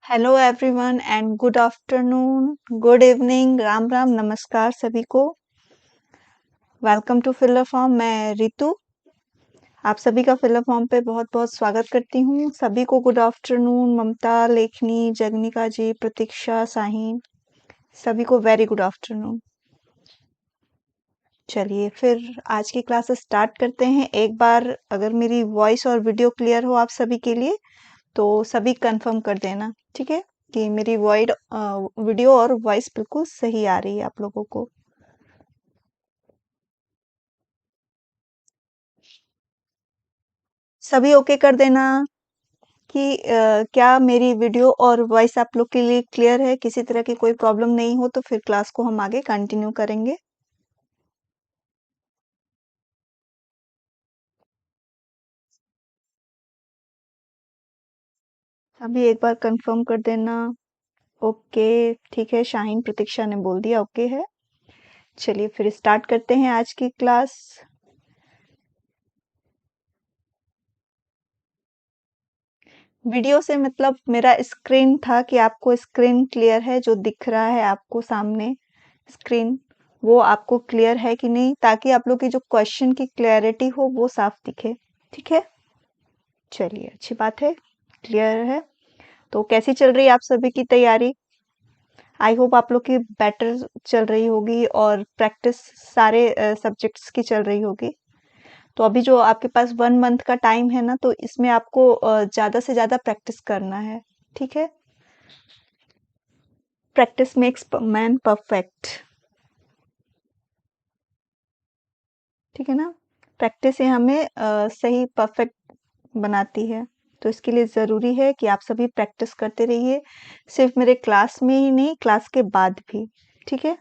Hello everyone and good afternoon, good evening, Ram Ram, नमस्कार सभी को। Welcome to filler form. मैं रितु आप सभी का फिलर फॉर्म पे बहुत बहुत स्वागत करती हूँ। सभी को गुड आफ्टरनून। ममता, लेखनी, जगनिका जी, प्रतीक्षा, साहिन, सभी को वेरी गुड आफ्टरनून। चलिए फिर आज की क्लास स्टार्ट करते हैं। एक बार अगर मेरी वॉइस और वीडियो क्लियर हो आप सभी के लिए तो सभी कंफर्म कर देना, ठीक है, कि मेरी वीडियो और वॉइस बिल्कुल सही आ रही है आप लोगों को। सभी ओके कर देना कि क्या मेरी वीडियो और वॉइस आप लोग के लिए क्लियर है, किसी तरह की कोई प्रॉब्लम नहीं हो तो फिर क्लास को हम आगे कंटिन्यू करेंगे। अभी एक बार कंफर्म कर देना। ओके, ठीक है, शाहीन प्रतीक्षा ने बोल दिया ओके है। चलिए फिर स्टार्ट करते हैं आज की क्लास। वीडियो से मतलब मेरा स्क्रीन था कि आपको स्क्रीन क्लियर है, जो दिख रहा है आपको सामने स्क्रीन, वो आपको क्लियर है कि नहीं, ताकि आप लोग की जो क्वेश्चन की क्लैरिटी हो वो साफ दिखे। ठीक है, चलिए अच्छी बात है, क्लियर है। तो कैसी चल रही है आप सभी की तैयारी? आई होप आप लोग की बेटर चल रही होगी और प्रैक्टिस सारे सब्जेक्ट्स की चल रही होगी। तो अभी जो आपके पास 1 मंथ का टाइम है ना, तो इसमें आपको ज़्यादा से ज़्यादा प्रैक्टिस करना है। ठीक है, प्रैक्टिस मेक्स मैन परफेक्ट। ठीक है ना, प्रैक्टिस ही हमें सही परफेक्ट बनाती है। तो इसके लिए ज़रूरी है कि आप सभी प्रैक्टिस करते रहिए, सिर्फ मेरे क्लास में ही नहीं, क्लास के बाद भी। ठीक है,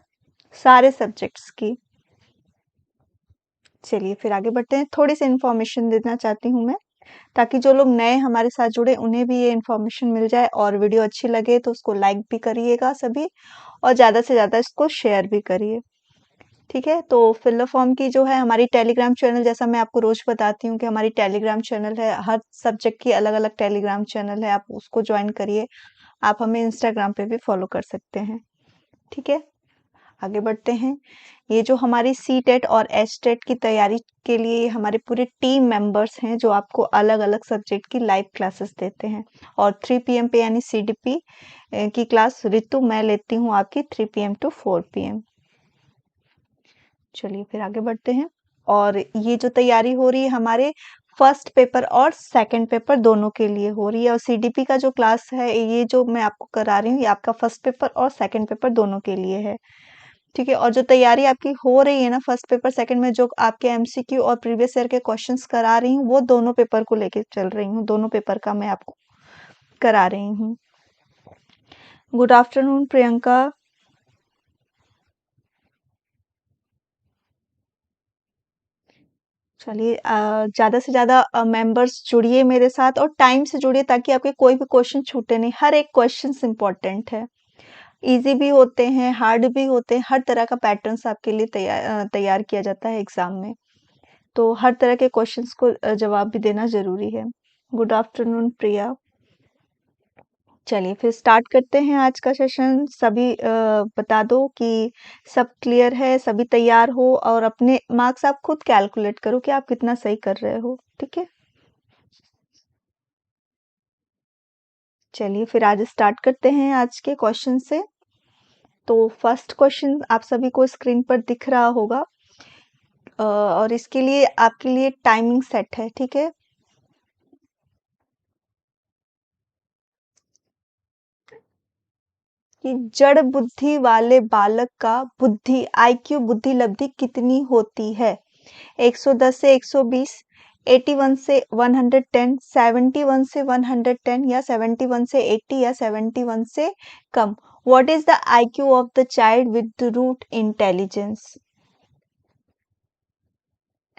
सारे सब्जेक्ट्स की। चलिए फिर आगे बढ़ते हैं। थोड़ी सी इन्फॉर्मेशन देना चाहती हूँ मैं, ताकि जो लोग नए हमारे साथ जुड़े उन्हें भी ये इन्फॉर्मेशन मिल जाए, और वीडियो अच्छी लगे तो उसको लाइक भी करिएगा सभी, और ज़्यादा से ज़्यादा इसको शेयर भी करिए। ठीक है, तो फिलर फॉर्म की जो है हमारी टेलीग्राम चैनल, जैसा मैं आपको रोज बताती हूँ कि हमारी टेलीग्राम चैनल है, हर सब्जेक्ट की अलग अलग टेलीग्राम चैनल है, आप उसको ज्वाइन करिए। आप हमें इंस्टाग्राम पे भी फॉलो कर सकते हैं। ठीक है, आगे बढ़ते हैं। ये जो हमारी सी टेट और एच टेट की तैयारी के लिए हमारे पूरे टीम मेंबर्स हैं, जो आपको अलग अलग सब्जेक्ट की लाइव क्लासेस देते हैं। और 3 PM पे यानी CDP की क्लास रितु मैं लेती हूँ आपकी 3 PM to 4 PM। चलिए फिर आगे बढ़ते हैं। और ये जो तैयारी हो रही है हमारे फर्स्ट पेपर और सेकंड पेपर दोनों के लिए हो रही है, और CDP का जो क्लास है ये जो मैं आपको करा रही हूँ, ये आपका फर्स्ट पेपर और सेकंड पेपर दोनों के लिए है। ठीक है, और जो तैयारी आपकी हो रही है ना फर्स्ट पेपर सेकंड में, जो आपके MCQ और प्रीवियस ईयर के क्वेश्चंस करा रही हूँ, वो दोनों पेपर को लेके चल रही हूँ, दोनों पेपर का मैं आपको करा रही हूँ। Good afternoon Priyanka. चलिए ज़्यादा से ज़्यादा मेंबर्स जुड़िए मेरे साथ, और टाइम से जुड़िए, ताकि आपके कोई भी क्वेश्चन छूटे नहीं। हर एक क्वेश्चन इम्पोर्टेंट है, इजी भी होते हैं, हार्ड भी होते हैं, हर तरह का पैटर्न्स आपके लिए तैयार किया जाता है एग्जाम में। तो हर तरह के क्वेश्चंस को जवाब भी देना ज़रूरी है। गुड आफ्टरनून प्रिया। चलिए फिर स्टार्ट करते हैं आज का सेशन। सभी बता दो कि सब क्लियर है, सभी तैयार हो, और अपने मार्क्स आप खुद कैलकुलेट करो कि आप कितना सही कर रहे हो। ठीक है, चलिए फिर आज स्टार्ट करते हैं आज के क्वेश्चन से। तो फर्स्ट क्वेश्चन आप सभी को स्क्रीन पर दिख रहा होगा, और इसके लिए आपके लिए टाइमिंग सेट है। ठीक है, कि जड़ बुद्धि वाले बालक का बुद्धि IQ बुद्धि लब्धि कितनी होती है? 110 से 120, 81 से 110, 71 से 110, या 71 से 80, या 71 से कम। What is the IQ of the child with root intelligence?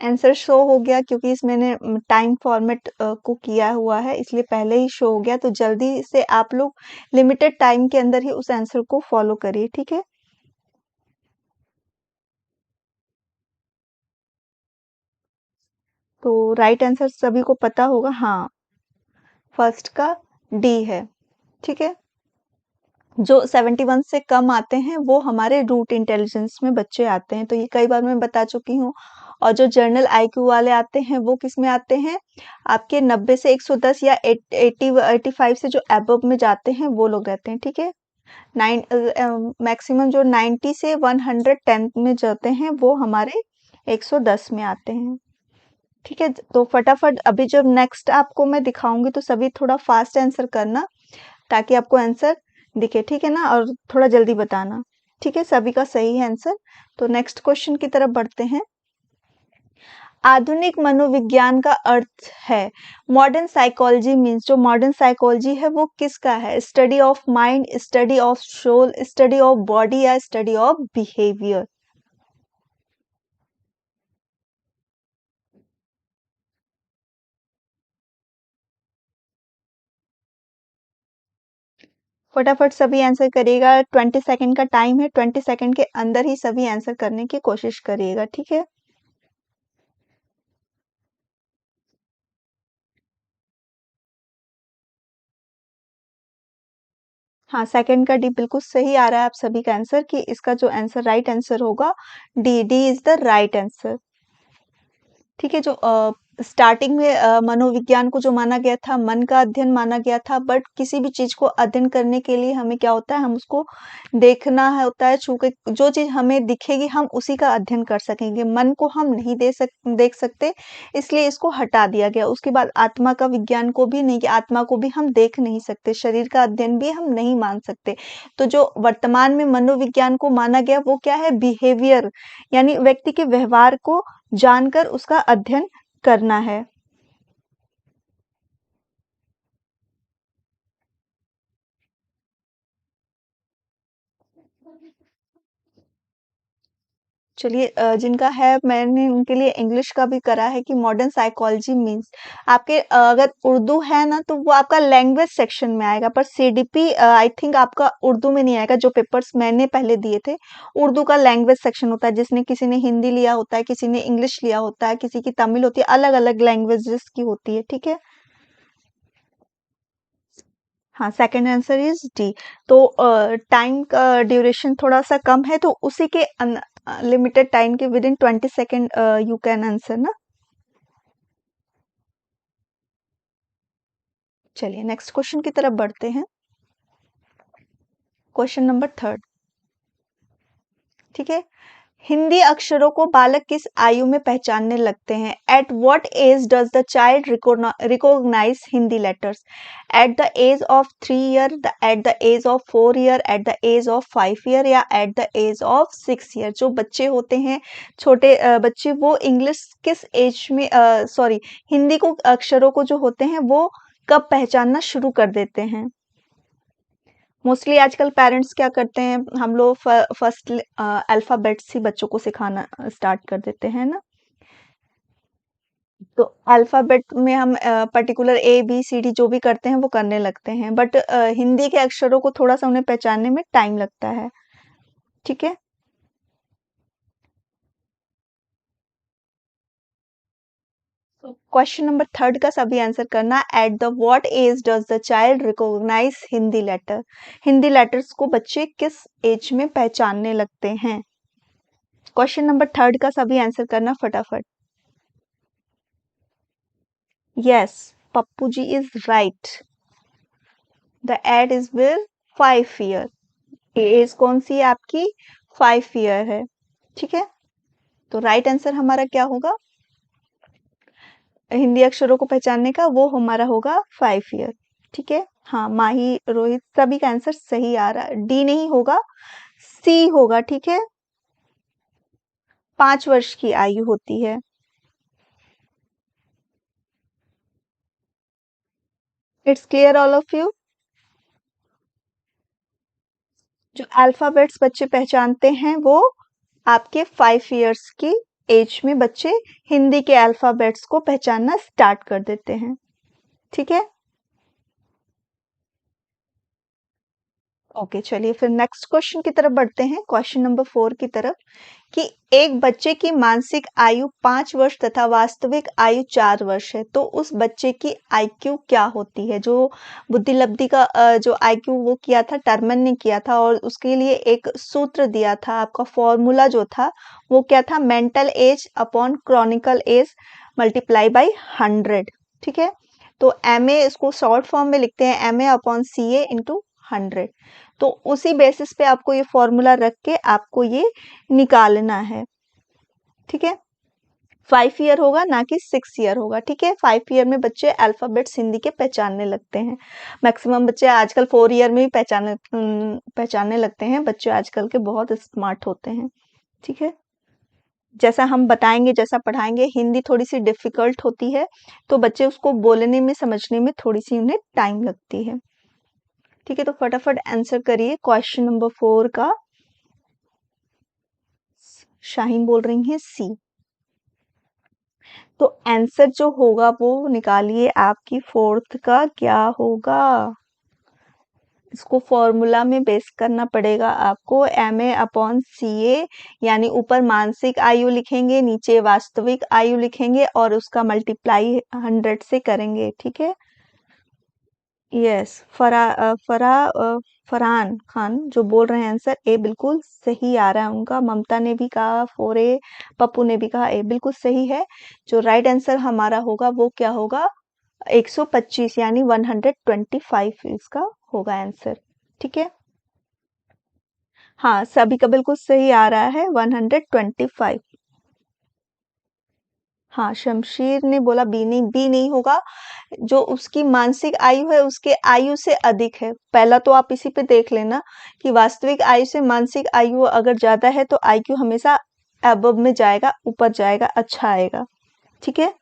Answer show हो गया, क्योंकि इस मैंने टाइम फॉर्मेट को किया हुआ है, इसलिए पहले ही शो हो गया। तो जल्दी से आप लोग लिमिटेड टाइम के अंदर ही उस आंसर को फॉलो करिए। ठीक है, तो राइट आंसर सभी को पता होगा। हाँ, फर्स्ट का डी है। ठीक है, जो 71 से कम आते हैं वो हमारे रूट इंटेलिजेंस में बच्चे आते हैं, तो ये कई बार मैं बता चुकी हूँ। और जो जर्नल आईक्यू वाले आते हैं वो किस में आते हैं, आपके 90 से 110 या 85 से जो अबव में जाते हैं वो लोग रहते हैं, ठीक है। मैक्सिमम जो 90 से 110 में जाते हैं वो हमारे 110 में आते हैं, ठीक है। तो फटाफट अभी जब नेक्स्ट आपको मैं दिखाऊंगी तो सभी थोड़ा फास्ट आंसर करना, ताकि आपको आंसर दिखे, ठीक है ना, और थोड़ा जल्दी बताना, ठीक है। सभी का सही है आंसर। तो नेक्स्ट क्वेश्चन की तरफ बढ़ते हैं। आधुनिक मनोविज्ञान का अर्थ है, मॉडर्न साइकोलॉजी मीन्स, जो मॉडर्न साइकोलॉजी है वो किसका है, study of mind, study of soul, study of body या स्टडी ऑफ बिहेवियर। फटाफट सभी आंसर करिएगा, 20 सेकंड का टाइम है, 20 सेकंड के अंदर ही सभी आंसर करने की कोशिश करिएगा, ठीक है। हाँ, सेकंड का डी बिल्कुल सही आ रहा है आप सभी का आंसर, कि इसका जो आंसर राइट आंसर होगा D, D is the right answer, ठीक है। जो स्टार्टिंग में मनोविज्ञान को जो माना गया था, मन का अध्ययन माना गया था, बट किसी भी चीज को अध्ययन करने के लिए हमें क्या होता है, हम उसको देखना है होता है, छू के जो चीज हमें दिखेगी हम उसी का अध्ययन कर सकेंगे, मन को हम नहीं देख सकते, इसलिए इसको हटा दिया गया। उसके बाद आत्मा का विज्ञान को भी नहीं, कि आत्मा को भी हम देख नहीं सकते, शरीर का अध्ययन भी हम नहीं मान सकते। तो जो वर्तमान में मनोविज्ञान को माना गया वो क्या है, बिहेवियर, यानी व्यक्ति के व्यवहार को जानकर उसका अध्ययन करना है। चलिए, जिनका है मैंने उनके लिए इंग्लिश का भी करा है, कि मॉडर्न साइकोलॉजी मीन्स, आपके अगर उर्दू है ना तो वो आपका लैंग्वेज सेक्शन में आएगा, पर सीडीपी आई थिंक आपका उर्दू में नहीं आएगा। जो पेपर्स मैंने पहले दिए थे, उर्दू का लैंग्वेज सेक्शन होता है, जिसने किसी ने हिंदी लिया होता है, किसी ने इंग्लिश लिया होता है, किसी की तमिल होती है, अलग अलग लैंग्वेजेस की होती है, ठीक है। हाँ, सेकंड आंसर इज डी। तो टाइम का ड्यूरेशन थोड़ा सा कम है, तो उसी के लिमिटेड टाइम के with in 20 second you can answer ना। चलिए नेक्स्ट क्वेश्चन की तरफ बढ़ते हैं। क्वेश्चन नंबर थर्ड, ठीक है। हिंदी अक्षरों को बालक किस आयु में पहचानने लगते हैं, at what age does the child recognise Hindi letters, at the age of 3 year, at the age of 4 year, at the age of 5 year, या at the age of 6 year. जो बच्चे होते हैं, छोटे बच्चे, वो इंग्लिश किस एज में, सॉरी, हिंदी को अक्षरों को जो होते हैं वो कब पहचानना शुरू कर देते हैं। मोस्टली आजकल पेरेंट्स क्या करते हैं, हम लोग फर्स्ट अल्फाबेट्स ही बच्चों को सिखाना स्टार्ट कर देते हैं ना। तो अल्फाबेट में हम particular A B C D जो भी करते हैं वो करने लगते हैं, बट हिंदी के अक्षरों को थोड़ा सा उन्हें पहचानने में टाइम लगता है, ठीक है। क्वेश्चन नंबर थर्ड का सभी आंसर करना, at the what age does the child recognise Hindi letter, Hindi letters को बच्चे किस एज में पहचानने लगते हैं। क्वेश्चन नंबर थर्ड का सभी आंसर करना फटाफट। Yes, Pappu ji is right, the ad is will 5 year, age कौन सी है आपकी, 5 ईयर है, ठीक है। तो राइट आंसर हमारा क्या होगा, हिंदी अक्षरों को पहचानने का, वो हमारा होगा 5 ईयर, ठीक है। हाँ, माही, रोहित, सभी का आंसर सही आ रहा है, डी नहीं होगा, सी होगा, ठीक है। 5 वर्ष की आयु होती है। It's clear all of you. जो अल्फाबेट्स बच्चे पहचानते हैं वो आपके 5 ईयर्स की एज में बच्चे हिंदी के अल्फाबेट्स को पहचानना स्टार्ट कर देते हैं, ठीक है। ओके, चलिए फिर नेक्स्ट क्वेश्चन की तरफ बढ़ते हैं, क्वेश्चन नंबर 4 की तरफ, कि एक बच्चे की मानसिक आयु 5 वर्ष तथा वास्तविक आयु 4 वर्ष है, तो उस बच्चे की आईक्यू क्या होती है? जो बुद्धिलब्धि का जो आईक्यू वो किया था, टर्मन ने किया था, और उसके लिए एक सूत्र दिया था, आपका फॉर्मूला जो था वो क्या था? Mental age upon chronicle age multiply by 100। ठीक है, तो एम ए इसको शॉर्ट फॉर्म में लिखते हैं, M A upon C A into 100। तो उसी बेसिस पे आपको ये फॉर्मूला रख के आपको ये निकालना है। ठीक है, 5 ईयर होगा ना कि 6 ईयर होगा। ठीक है, 5 ईयर में बच्चे अल्फाबेट्स हिंदी के पहचानने लगते हैं। मैक्सिमम बच्चे आजकल 4 ईयर में ही पहचानने लगते हैं। बच्चे आजकल के बहुत स्मार्ट होते हैं। ठीक है, जैसा हम बताएंगे, जैसा पढ़ाएंगे, हिंदी थोड़ी सी डिफिकल्ट होती है, तो बच्चे उसको बोलने में, समझने में थोड़ी सी उन्हें टाइम लगती है। ठीक है, तो फटाफट आंसर करिए क्वेश्चन नंबर 4 का। शाहीन बोल रही हैं सी। तो आंसर जो होगा वो निकालिए, आपकी 4th का क्या होगा? इसको फॉर्मूला में बेस करना पड़ेगा आपको, एम ए अपॉन सी ए, यानी ऊपर मानसिक आयु लिखेंगे, नीचे वास्तविक आयु लिखेंगे और उसका मल्टीप्लाई 100 से करेंगे। ठीक है, यस, फरहान खान जो बोल रहे हैं आंसर ए बिल्कुल सही आ रहा है उनका। ममता ने भी कहा 4A, पप्पू ने भी कहा ए, बिल्कुल सही है। जो राइट आंसर हमारा होगा वो क्या होगा? 125 यानी 125 इसका होगा आंसर। ठीक है, हाँ सभी का बिल्कुल सही आ रहा है, 125। हाँ, शमशीर ने बोला बी नहीं, बी नहीं होगा। जो उसकी मानसिक आयु है उसके आयु से अधिक है। पहला तो आप इसी पे देख लेना कि वास्तविक आयु से मानसिक आयु अगर ज्यादा है तो आईक्यू हमेशा अबव में जाएगा, ऊपर जाएगा, अच्छा आएगा। ठीक है,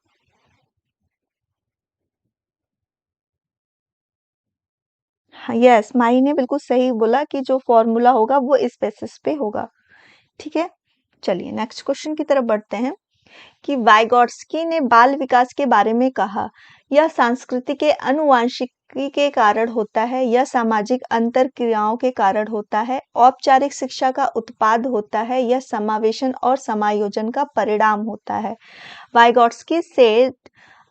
हाँ यस, माही ने बिल्कुल सही बोला कि जो फॉर्मूला होगा वो इस बेसिस पे होगा। ठीक है, चलिए नेक्स्ट क्वेश्चन की तरफ बढ़ते हैं, कि वाइगॉट्स्की ने बाल विकास के बारे में कहा, यह संस्कृति के आनुवांशिकी के कारण होता है, यह सामाजिक अंतर क्रियाओं के कारण होता है, औपचारिक शिक्षा का उत्पाद होता है, यह समावेशन और समायोजन का परिणाम होता है। Vygotsky said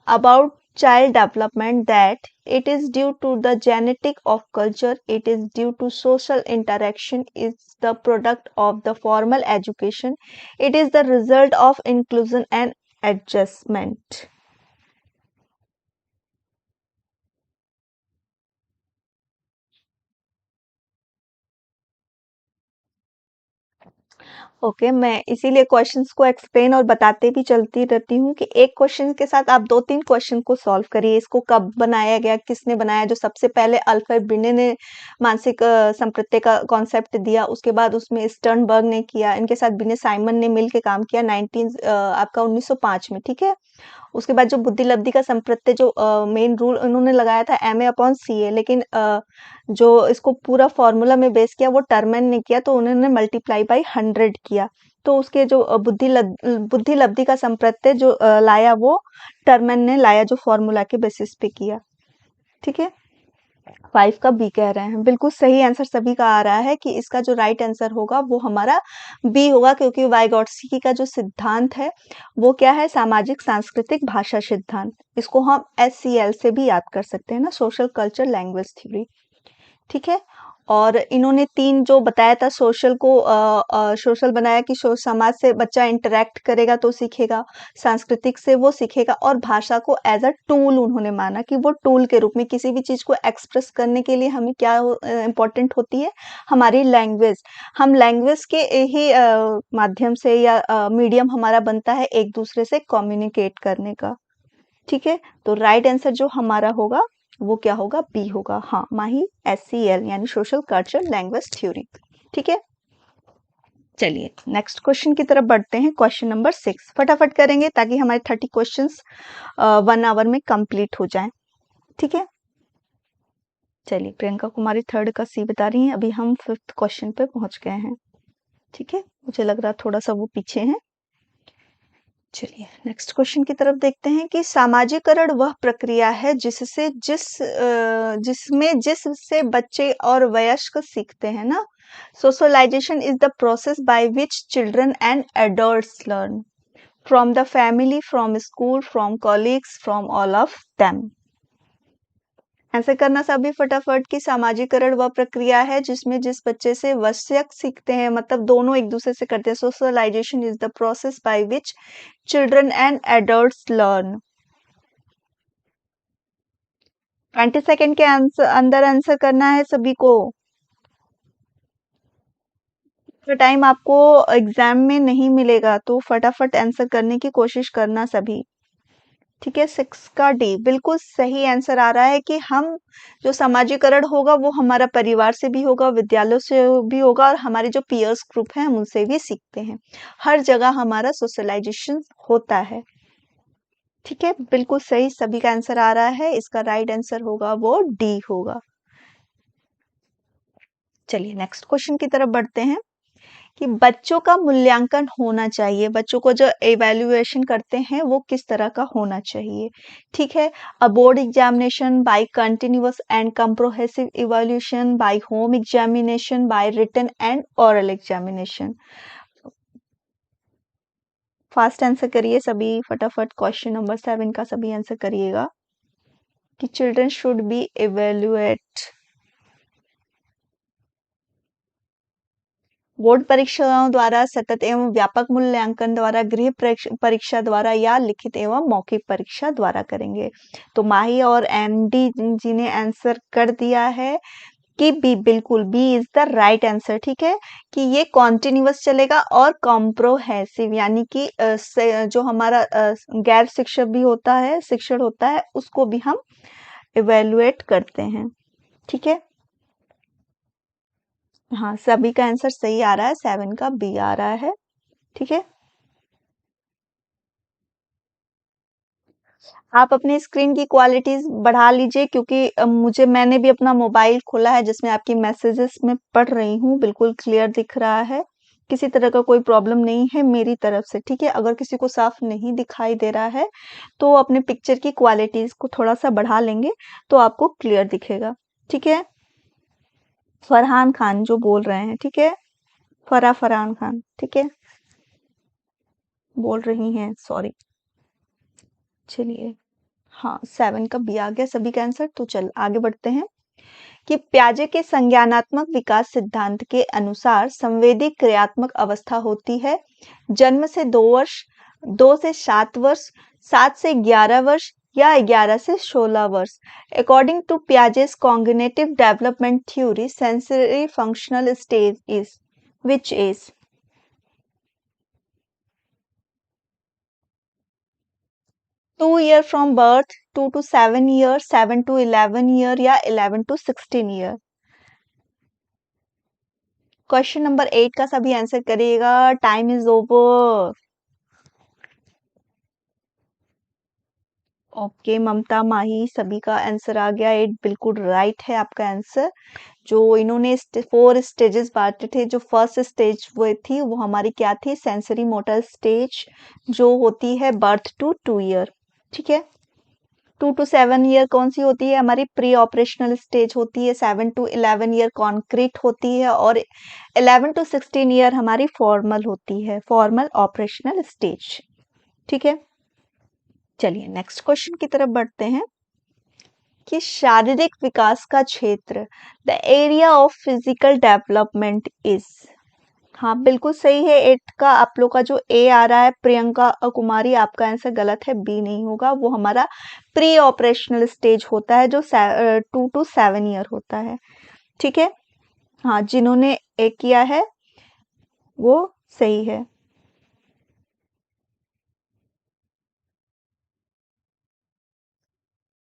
about child development that it is due to the genetic of culture, it is due to social interaction, it's the product of the formal education, it is the result of inclusion and adjustment. Okay, मैं इसीलिए questions को explain और बताते भी चलती रहती हूँ कि एक क्वेश्चन के साथ आप 2-3 क्वेश्चन को सॉल्व करिए। इसको कब बनाया गया, किसने बनाया? जो सबसे पहले अल्फ्रेड बिने ने मानसिक संप्रत्यय का कॉन्सेप्ट दिया, उसके बाद उसमें स्टर्नबर्ग ने किया, इनके साथ बिने साइमन ने मिल के काम किया 1905 में। ठीक है, उसके बाद जो बुद्धिलब्धि का संप्रत्यय जो मेन रूल उन्होंने लगाया था एम ए अपॉन सी ए, लेकिन जो इसको पूरा फॉर्मूला में बेस किया वो टर्मन ने किया, तो उन्होंने मल्टीप्लाई बाई 100 किया। तो उसके जो बुद्धिलब्धि का संप्रत्यय जो लाया वो टर्मन ने लाया, जो फॉर्मूला के बेसिस पे किया। ठीक है, 5 का बी कह रहे हैं, बिल्कुल सही आंसर सभी का आ रहा है कि इसका जो राइट आंसर होगा वो हमारा बी होगा, क्योंकि वाइगॉट्स्की का जो सिद्धांत है वो क्या है? सामाजिक सांस्कृतिक भाषा सिद्धांत। इसको हम SCL से भी याद कर सकते हैं ना, सोशल कल्चर लैंग्वेज थ्योरी। ठीक है, और इन्होंने 3 जो बताया था, सोशल को सोशल बनाया कि समाज से बच्चा इंटरेक्ट करेगा तो सीखेगा, सांस्कृतिक से वो सीखेगा, और भाषा को एज अ टूल उन्होंने माना कि वो टूल के रूप में किसी भी चीज को एक्सप्रेस करने के लिए हमें क्या इम्पोर्टेंट होती है? हमारी लैंग्वेज। हम लैंग्वेज के ही माध्यम से या मीडियम हमारा बनता है एक दूसरे से कम्युनिकेट करने का। ठीक है, तो राइट आंसर जो हमारा होगा वो क्या होगा? बी होगा। हाँ, माही SCL यानी सोशल कल्चर लैंग्वेज थ्योरी। ठीक है, चलिए नेक्स्ट क्वेश्चन की तरफ बढ़ते हैं, क्वेश्चन नंबर 6 फटाफट करेंगे ताकि हमारे 30 क्वेश्चंस 1 आवर में कंप्लीट हो जाएं। ठीक है, चलिए प्रियंका कुमारी 3rd का सी बता रही हैं, अभी हम 5th क्वेश्चन पे पहुंच गए हैं। ठीक है, मुझे लग रहा थोड़ा सा वो पीछे हैं। चलिए नेक्स्ट क्वेश्चन की तरफ देखते हैं कि सामाजिकरण वह प्रक्रिया है जिससे बच्चे और वयस्क सीखते हैं ना। Socialisation is the process by which children and adults learn from the family, from school, from colleagues, from all of them. ऐसे करना सभी फटाफट की सामाजिकरण वह प्रक्रिया है जिसमें जिस बच्चे से वयस्क सीखते हैं, मतलब दोनों एक दूसरे से करते हैं। Socialisation is the process by which children and adults learn. 20 second के अंदर आंसर करना है सभी को। तो टाइम आपको एग्जाम में नहीं मिलेगा, तो फटाफट आंसर करने की कोशिश करना सभी। ठीक है, 6 का डी बिल्कुल सही आंसर आ रहा है कि हम जो समाजीकरण होगा वो हमारा परिवार से भी होगा, विद्यालयों से भी होगा, और हमारे जो पीयर्स ग्रुप हैं हम उनसे भी सीखते हैं। हर जगह हमारा सोशलाइजेशन होता है। ठीक है, बिल्कुल सही सभी का आंसर आ रहा है। इसका राइट आंसर होगा वो डी होगा। चलिए नेक्स्ट क्वेश्चन की तरफ बढ़ते हैं कि बच्चों का मूल्यांकन होना चाहिए, बच्चों को जो एवेल्युएशन करते हैं वो किस तरह का होना चाहिए। ठीक है, a board examination, by continuous and comprehensive evaluation, by home examination, by written and oral examination. Fast answer करिए सभी फटाफट। क्वेश्चन नंबर 7 का सभी आंसर करिएगा कि children should be evaluate. Board परीक्षाओं द्वारा, सतत एवं व्यापक मूल्यांकन द्वारा, गृह परीक्षा द्वारा, या लिखित एवं मौखिक परीक्षा द्वारा करेंगे। तो माही और एमडी जी ने आंसर कर दिया है कि बी, बिल्कुल B is the right answer. ठीक है, कि ये कॉन्टिन्यूअस चलेगा और कॉम्प्रोहेंसिव, यानी कि जो हमारा गैर शिक्षक भी होता है, शिक्षण होता है, उसको भी हम इवेलुएट करते हैं। ठीक है, हाँ सभी का आंसर सही आ रहा है, 7 का बी आ रहा है। ठीक है, आप अपनी स्क्रीन की क्वालिटीज बढ़ा लीजिए, क्योंकि मैंने भी अपना मोबाइल खोला है जिसमें आपकी मैसेजेस में पढ़ रही हूँ, बिल्कुल क्लियर दिख रहा है। किसी तरह का कोई प्रॉब्लम नहीं है मेरी तरफ से। ठीक है, अगर किसी को साफ नहीं दिखाई दे रहा है तो अपने पिक्चर की क्वालिटीज को थोड़ा सा बढ़ा लेंगे तो आपको क्लियर दिखेगा। ठीक है, फरहान खान जो बोल रहे हैं, ठीक है, फरहान खान, ठीक है, बोल रही हैं, सॉरी। चलिए, हाँ 7 का बी आ गया सभी का आंसर। तो चल आगे बढ़ते हैं कि प्याजे के संज्ञानात्मक विकास सिद्धांत के अनुसार संवेदी क्रियात्मक अवस्था होती है जन्म से 2 वर्ष, 2 से 7 वर्ष, 7 से 11 वर्ष, या 11 से 16 वर्ष। According to Piaget's cognitive development theory, sensory functional stage is which is. 2 year from birth, 2 to 7 year, 7 to 11 year, या 11 to 16 year। क्वेश्चन नंबर 8 का सभी आंसर करिएगा, टाइम इज ओवर। ओके, ममता माही सभी का आंसर आ गया 8, बिल्कुल राइट है आपका आंसर। जो इन्होंने 4 स्टेजेस बांटे थे, जो फर्स्ट स्टेज वो थी वो हमारी क्या थी, सेंसरी मोटर स्टेज, जो होती है बर्थ टू 2 year। ठीक है, 2 to 7 year कौन सी होती है, हमारी प्री ऑपरेशनल स्टेज होती है। 7 to 11 year कॉन्क्रीट होती है, और 11 to 16 year हमारी फॉर्मल होती है, फॉर्मल ऑपरेशनल स्टेज। ठीक है, चलिए नेक्स्ट क्वेश्चन की तरफ बढ़ते हैं कि शारीरिक विकास का क्षेत्र, the area of physical development is. हाँ बिल्कुल सही है, 8 का आप लोग का जो ए आ रहा है प्रियंका कुमारी, आपका आंसर गलत है, बी नहीं होगा। वो हमारा प्री ऑपरेशनल स्टेज होता है जो 2 to 7 year होता है। ठीक है, हाँ जिन्होंने ए किया है वो सही है।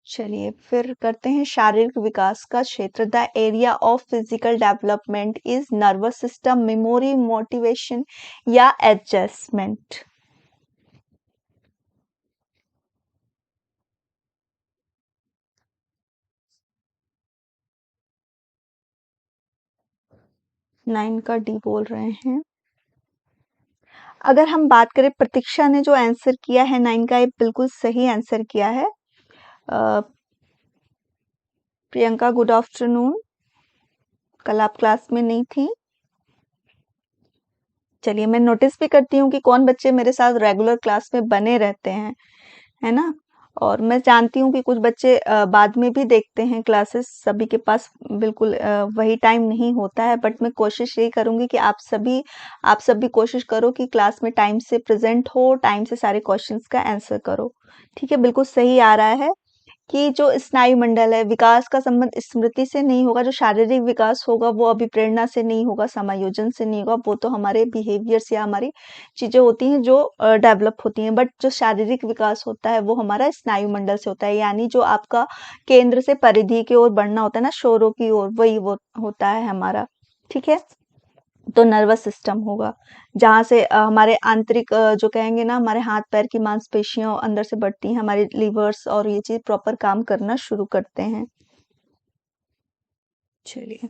चलिए फिर करते हैं शारीरिक विकास का क्षेत्र, the area of physical development is nervous system, memory, motivation, या एडजस्टमेंट। 9 का डी बोल रहे हैं। अगर हम बात करें प्रतीक्षा ने जो आंसर किया है 9 का, ये बिल्कुल सही आंसर किया है। प्रियंका गुड आफ्टरनून, कल आप क्लास में नहीं थी। चलिए मैं नोटिस भी करती हूँ कि कौन बच्चे मेरे साथ रेगुलर क्लास में बने रहते हैं, है ना? और मैं जानती हूँ कि कुछ बच्चे बाद में भी देखते हैं क्लासेस, सभी के पास बिल्कुल वही टाइम नहीं होता है, बट मैं कोशिश यही करूँगी कि आप सब भी कोशिश करो कि क्लास में टाइम से प्रेज़ेंट हो, टाइम से सारे क्वेश्चंस का आंसर करो। ठीक है, बिल्कुल सही आ रहा है कि जो स्नायु मंडल है, विकास का संबंध स्मृति से नहीं होगा, जो शारीरिक विकास होगा वो अभिप्रेरणा से नहीं होगा, समायोजन से नहीं होगा, वो तो हमारे बिहेवियर्स या हमारी चीज़ें होती हैं जो डेवलप होती हैं, बट जो शारीरिक विकास होता है वो हमारा स्नायु मंडल से होता है, यानी जो आपका केंद्र से परिधि की ओर बढ़ना होता है ना, शोरों की ओर, वही वो होता है हमारा, ठीक है? तो नर्वस सिस्टम होगा, जहाँ से हमारे आंतरिक जो कहेंगे ना, हमारे हाथ पैर की मांसपेशियाँ अंदर से बढ़ती हैं, हमारे लिवर्स और ये चीज़ प्रॉपर काम करना शुरू करते हैं। चलिए,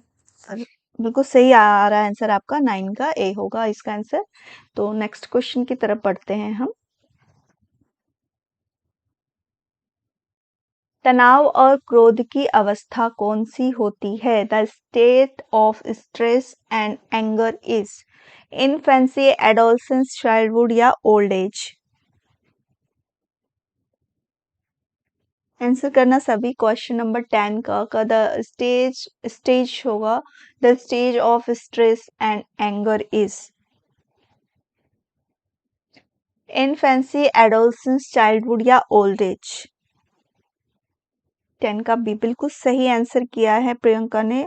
और बिल्कुल सही आ रहा है आंसर आपका, 9 का ए होगा इसका आंसर। तो नेक्स्ट क्वेश्चन की तरफ बढ़ते हैं हम। तनाव और क्रोध की अवस्था कौन सी होती है? The state of stress and anger is infancy, adolescence, childhood या ओल्ड एज? आंसर करना सभी। क्वेश्चन नंबर 10 का द स्टेज स्टेज होगा, the stage of stress and anger is infancy, adolescence, childhood या ओल्ड एज? 10 का भी बिल्कुल सही आंसर किया है प्रियंका ने।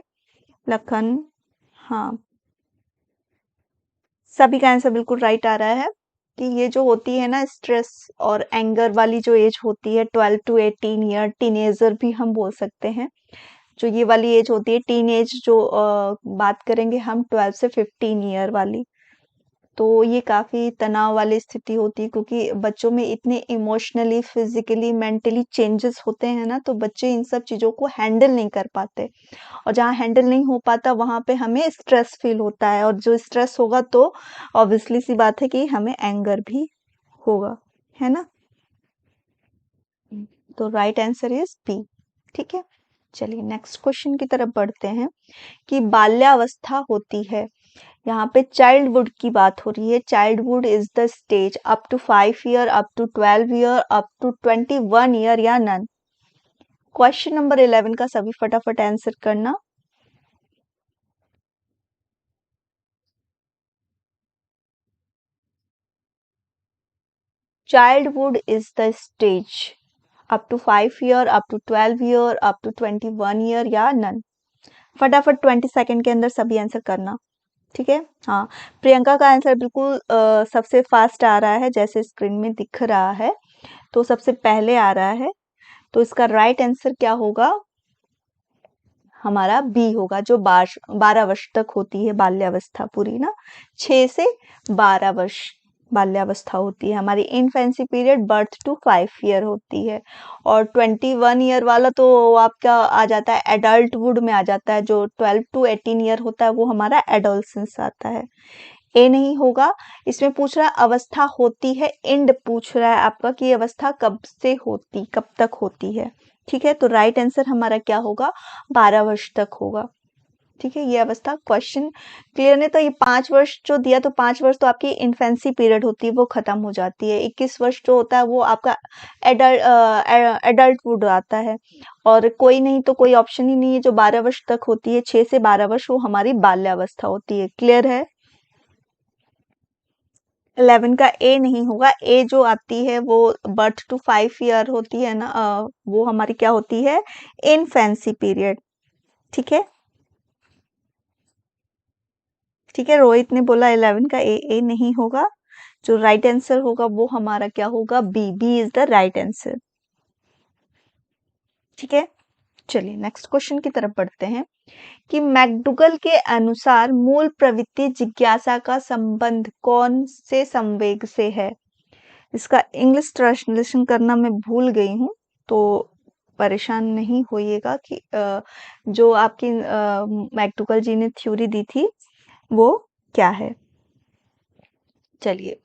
लखन, हाँ, सभी का आंसर बिल्कुल राइट आ रहा है कि ये जो होती है ना स्ट्रेस और एंगर वाली जो एज होती है, 12 टू 18 ईयर, टीनेजर भी हम बोल सकते हैं। जो ये वाली एज होती है टीन एज, जो बात करेंगे हम 12 से 15 ईयर वाली, तो ये काफ़ी तनाव वाली स्थिति होती है, क्योंकि बच्चों में इतने इमोशनली, फिजिकली, मेंटली चेंजेस होते हैं ना, तो बच्चे इन सब चीज़ों को हैंडल नहीं कर पाते, और जहाँ हैंडल नहीं हो पाता वहाँ पे हमें स्ट्रेस फील होता है, और जो स्ट्रेस होगा तो ऑब्वियसली सी बात है कि हमें एंगर भी होगा, है ना? तो राइट आंसर इज बी। ठीक है, चलिए नेक्स्ट क्वेश्चन की तरफ बढ़ते हैं कि बाल्यावस्था होती है, यहाँ पे चाइल्डहुड की बात हो रही है। Childhood is the stage up to 5 year, up to 12 year, up to 21 year या नन? क्वेश्चन नंबर 11 का सभी फटाफट आंसर करना। Childhood is the stage up to 5 year, up to 12 year, up to 21 year या none? फटाफट 20 second के अंदर सभी आंसर करना, ठीक है? हाँ, प्रियंका का आंसर बिल्कुल सबसे फास्ट आ रहा है, जैसे स्क्रीन में दिख रहा है, तो सबसे पहले आ रहा है, तो इसका राइट आंसर क्या होगा? हमारा बी होगा, जो 12 वर्ष तक होती है बाल्यावस्था पूरी ना, 6 से 12 वर्ष बाल्यावस्था होती है हमारी। Infancy period birth to 5 year होती है, और 21 ईयर वाला तो आपका आ जाता है एडल्टहुड में आ जाता है, जो 12 टू 18 ईयर होता है वो हमारा एडोलसेंस आता है। ए नहीं होगा, इसमें पूछ रहा है अवस्था होती है, एंड पूछ रहा है आपका कि अवस्था कब से होती, कब तक होती है, ठीक है? तो राइट आंसर हमारा क्या होगा? 12 वर्ष तक होगा, ठीक है? ये अवस्था, क्वेश्चन क्लियर ने तो ये 5 वर्ष जो दिया, तो 5 वर्ष तो आपकी इन्फेंसी पीरियड होती है, वो खत्म हो जाती है। 21 वर्ष जो होता है वो आपका एडल्टहुड आता है, और कोई नहीं तो कोई ऑप्शन ही नहीं है, जो 12 वर्ष तक होती है, 6 से 12 वर्ष वो हमारी बाल्यावस्था होती है। क्लियर है? 11 का ए नहीं होगा, ए जो आती है वो बर्थ टू 5 ईयर होती है ना, वो हमारी क्या होती है? इनफेंसी पीरियड, ठीक है? ठीक है, रोहित ने बोला 11 का ए नहीं होगा, जो राइट आंसर होगा वो हमारा क्या होगा? B, B is the right answer, ठीक है? चलिए नेक्स्ट क्वेश्चन की तरफ बढ़ते हैं कि मैकडूगल के अनुसार मूल प्रवृत्ति जिज्ञासा का संबंध कौन से संवेग से है? इसका इंग्लिश ट्रांसलेशन करना मैं भूल गई हूँ, तो परेशान नहीं होइएगा कि जो आपकी मैकडूगल जी ने थ्योरी दी थी वो क्या है, चलिए,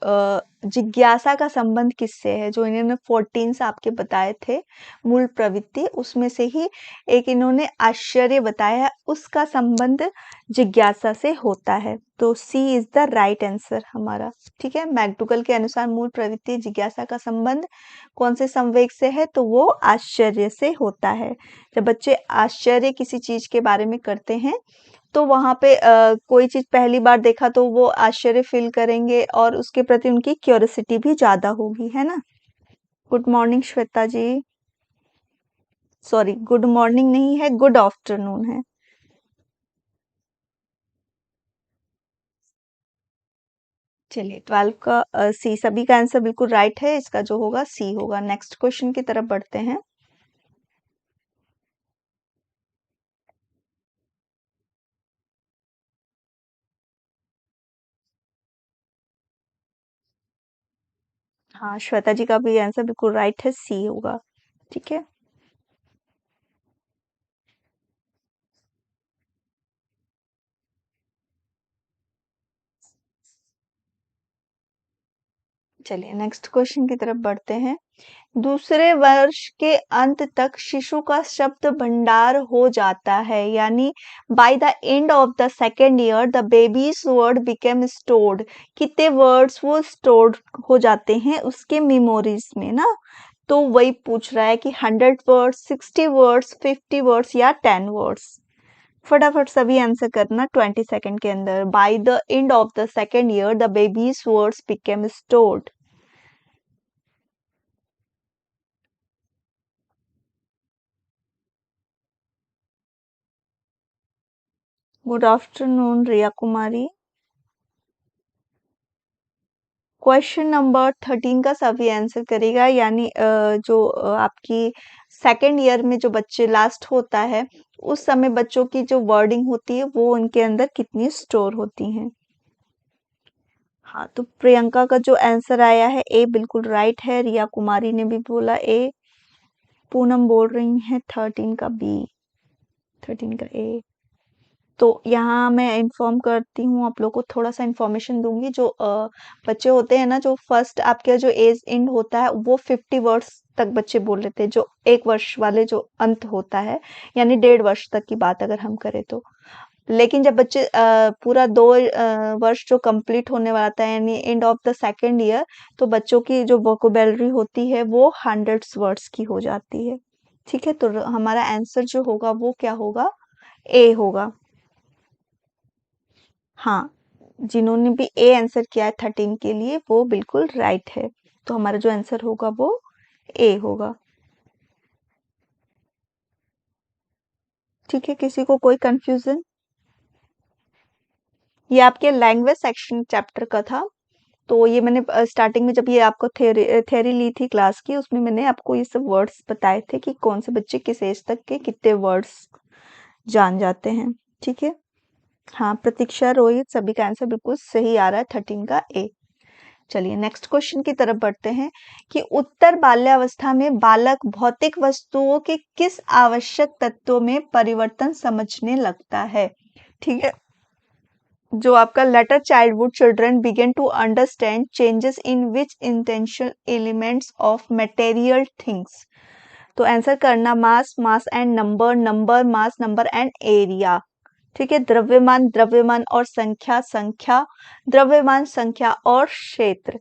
जिज्ञासा का संबंध किससे है? जो इन्होंने 14 आपके बताए थे मूल प्रवृत्ति, उसमें से ही एक इन्होंने आश्चर्य बताया है, उसका संबंध जिज्ञासा से होता है। तो C is the right answer हमारा। ठीक है, मैकडूगल के अनुसार मूल प्रवृत्ति जिज्ञासा का संबंध कौन से संवेग से है? तो वो आश्चर्य से होता है। जब बच्चे आश्चर्य किसी चीज के बारे में करते हैं तो वहाँ पे कोई चीज़ पहली बार देखा तो वो आश्चर्य फ़ील करेंगे और उसके प्रति उनकी क्यूरियोसिटी भी ज़्यादा होगी, है ना? गुड मॉर्निंग श्वेता जी। सॉरी, गुड मॉर्निंग नहीं है, गुड आफ्टरनून है। चलिए, 12 का सी, सभी का आंसर बिल्कुल राइट है, इसका जो होगा सी होगा। नेक्स्ट क्वेश्चन की तरफ बढ़ते हैं। हाँ, श्वेता जी का भी आंसर बिल्कुल राइट है, सी होगा। ठीक है। चलिए, नेक्स्ट क्वेश्चन की तरफ बढ़ते हैं। दूसरे वर्ष के अंत तक शिशु का शब्द भंडार हो जाता है, यानी bye the end of the second year the babies word became stored. कितने वर्ड्स वो स्टोर्ड हो जाते हैं उसके मेमोरीज में ना? तो वही पूछ रहा है कि 100 वर्ड्स, 60 वर्ड्स, 50 वर्ड्स या 10 वर्ड्स। फटाफट सभी आंसर करना 20 सेकेंड के अंदर। By the end of the second year the babies words became stored. Good afternoon Riya Kumari. Question number 13 का सभी आंसर करेगा, यानी जो आपकी सेकेंड ईयर में जो बच्चे लास्ट होता है उस समय बच्चों की जो वर्डिंग होती है वो उनके अंदर कितनी स्टोर होती हैं। हाँ, तो प्रियंका का जो आंसर आया है ए बिल्कुल राइट है। रिया कुमारी ने भी बोला ए। पूनम बोल रही है 13 का बी, 13 का ए। तो यहाँ मैं इन्फॉर्म करती हूँ आप लोग को, थोड़ा सा इन्फॉर्मेशन दूंगी। जो बच्चे होते हैं ना, जो फर्स्ट आपके जो एज एंड होता है वो 50 वर्ड्स तक बच्चे बोल लेते हैं। जो 1 वर्ष वाले जो अंत होता है, यानी 1.5 वर्ष तक की बात अगर हम करें तो। लेकिन जब बच्चे पूरा 2 वर्ष जो कंप्लीट होने वाला था, यानी and of the second year, तो बच्चों की जो वोकेबलरी होती है वो 100 वर्ड्स की हो जाती है। ठीक है, तो हमारा आंसर जो होगा वो क्या होगा? ए होगा। हाँ, जिन्होंने भी ए आंसर किया है 13 के लिए वो बिल्कुल राइट है। तो हमारा जो आंसर होगा वो ए होगा। ठीक है, किसी को कोई कंफ्यूजन? ये आपके लैंग्वेज सेक्शन चैप्टर का था। तो ये मैंने स्टार्टिंग में जब ये आपको थ्योरी ली थी क्लास की, उसमें मैंने आपको ये सब वर्ड्स बताए थे कि कौन से बच्चे किस एज तक के कितने वर्ड्स जान जाते हैं। ठीक है। हाँ, प्रतीक्षा, रोहित, सभी का आंसर बिल्कुल सही आ रहा है 13 का ए। चलिए, नेक्स्ट क्वेश्चन की तरफ बढ़ते हैं कि उत्तर बाल्यावस्था में बालक भौतिक वस्तुओं के किस आवश्यक तत्वों में परिवर्तन समझने लगता है? ठीक है, जो आपका later childhood children begin to understand changes in which intentional elements of material things. तो आंसर करना mass, mass and number, number, mass, number and area. ठीक है, द्रव्यमान, द्रव्यमान और संख्या, संख्या, द्रव्यमान, संख्या और क्षेत्र।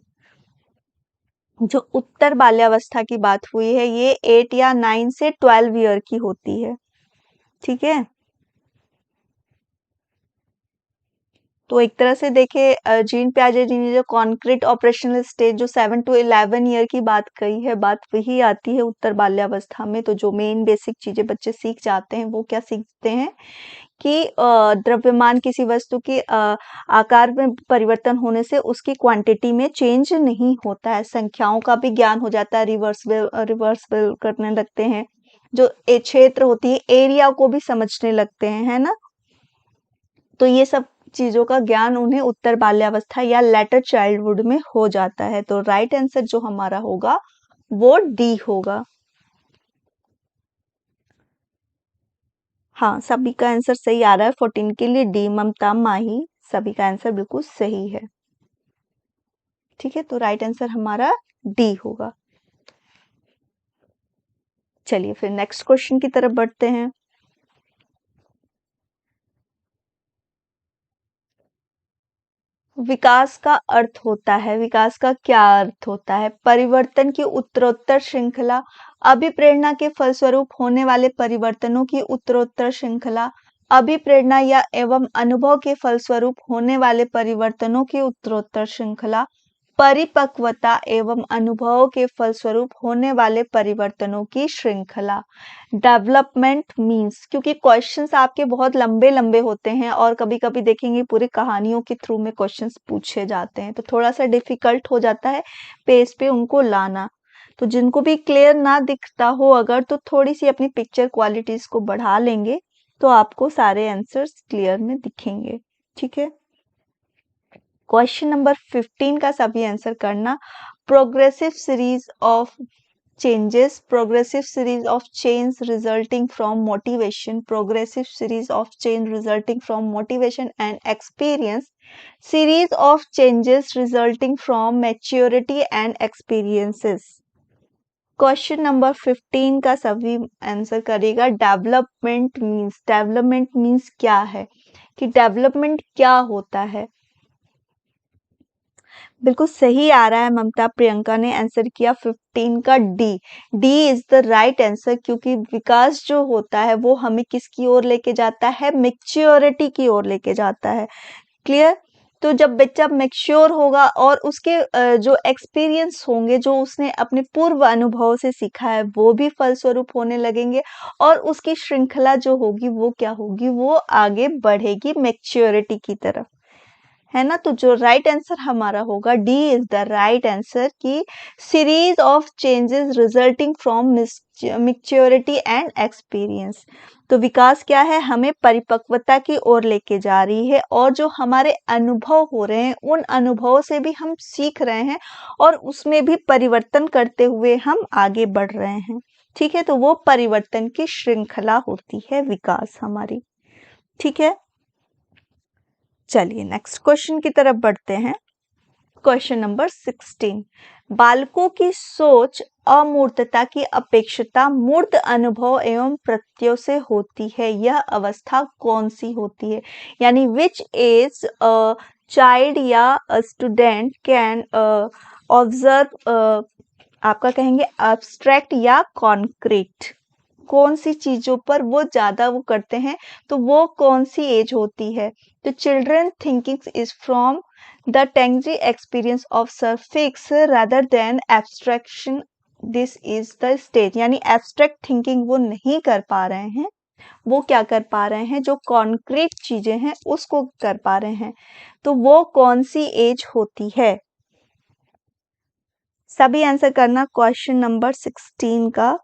जो उत्तर बाल्यावस्था की बात हुई है ये 8 या 9 से 12 ईयर की होती है। ठीक है, तो एक तरह से देखे जीन पियाजे जी ने जो कॉन्क्रीट ऑपरेशनल स्टेज जो 7 to 11 ईयर की बात कही है, बात वही आती है उत्तर बाल्यावस्था में। तो जो मेन बेसिक चीजें बच्चे सीख जाते हैं वो क्या सीखते हैं कि द्रव्यमान किसी वस्तु की आकार में परिवर्तन होने से उसकी क्वांटिटी में चेंज नहीं होता है। संख्याओं का भी ज्ञान हो जाता है, रिवर्सिबल करने लगते हैं। जो क्षेत्र होती है, एरिया को भी समझने लगते हैं, है ना? तो ये सब चीजों का ज्ञान उन्हें उत्तर बाल्यावस्था या लेटर चाइल्डहुड में हो जाता है। तो राइट आंसर जो हमारा होगा वो डी होगा। हाँ, सभी का आंसर सही आ रहा है 14 के लिए डी, ममता, माही, सभी का आंसर बिल्कुल सही है। ठीक है, तो राइट आंसर हमारा डी होगा। चलिए फिर नेक्स्ट क्वेश्चन की तरफ बढ़ते हैं। विकास का अर्थ होता है, विकास का क्या अर्थ होता है? परिवर्तन की उत्तरोत्तर श्रृंखला, अभिप्रेरणा के फलस्वरूप होने वाले परिवर्तनों की उत्तरोत्तर श्रृंखला, अभिप्रेरणा या एवं अनुभव के फलस्वरूप होने वाले परिवर्तनों की उत्तरोत्तर श्रृंखला, परिपक्वता एवं अनुभव के फलस्वरूप होने वाले परिवर्तनों की श्रृंखला। डेवलपमेंट मीन्स, क्योंकि क्वेश्चंस आपके बहुत लंबे लंबे होते हैं और कभी कभी देखेंगे पूरी कहानियों के थ्रू में क्वेश्चंस पूछे जाते हैं, तो थोड़ा सा डिफिकल्ट हो जाता है पेज पे उनको लाना। तो जिनको भी क्लियर ना दिखता हो अगर, तो थोड़ी सी अपनी पिक्चर क्वालिटीज को बढ़ा लेंगे तो आपको सारे आंसर्स क्लियर में दिखेंगे। ठीक है, क्वेश्चन नंबर 15 का सभी आंसर करना। Progressive series of changes, progressive series of change resulting from motivation, progressive series of change resulting from motivation and experience, series of changes resulting from maturity and experiences. Question number 15 का सभी answer करेगा। Development means क्या है, कि development क्या होता है? बिल्कुल सही आ रहा है ममता, प्रियंका ने आंसर किया 15 का D. D is the right answer, क्योंकि विकास जो होता है वो हमें किसकी ओर लेके जाता है? मैच्योरिटी की ओर लेके जाता है। क्लियर? तो जब बच्चा मैच्योर होगा और उसके जो एक्सपीरियंस होंगे, जो उसने अपने पूर्व अनुभव से सीखा है, वो भी फलस्वरूप होने लगेंगे और उसकी श्रृंखला जो होगी वो क्या होगी? वो आगे बढ़ेगी मैच्योरिटी की तरफ, है ना? तो जो राइट आंसर हमारा होगा D is the right answer, की series of changes resulting from maturity and experience. तो विकास क्या है? हमें परिपक्वता की ओर लेके जा रही है और जो हमारे अनुभव हो रहे हैं उन अनुभवों से भी हम सीख रहे हैं और उसमें भी परिवर्तन करते हुए हम आगे बढ़ रहे हैं। ठीक है, तो वो परिवर्तन की श्रृंखला होती है विकास हमारी। ठीक है, चलिए नेक्स्ट क्वेश्चन की तरफ बढ़ते हैं। क्वेश्चन नंबर 16, बालकों की सोच अमूर्तता की अपेक्षता मूर्त अनुभव एवं प्रत्ययों से होती है, यह अवस्था कौन सी होती है? यानी विच एज अ चाइल्ड या स्टूडेंट कैन ऑब्जर्व, आपका कहेंगे एब्स्ट्रैक्ट या कॉन्क्रीट, कौन सी चीजों पर वो ज्यादा वो करते हैं, तो वो कौन सी एज होती है? तो children thinking is from the tangible experience of surfaces rather than abstraction, this is the stage. यानी एब्स्ट्रैक्ट थिंकिंग वो नहीं कर पा रहे हैं, वो क्या कर पा रहे हैं? जो कॉन्क्रीट चीजें हैं उसको कर पा रहे हैं। तो वो कौन सी एज होती है? सभी आंसर करना क्वेश्चन नंबर 16 का।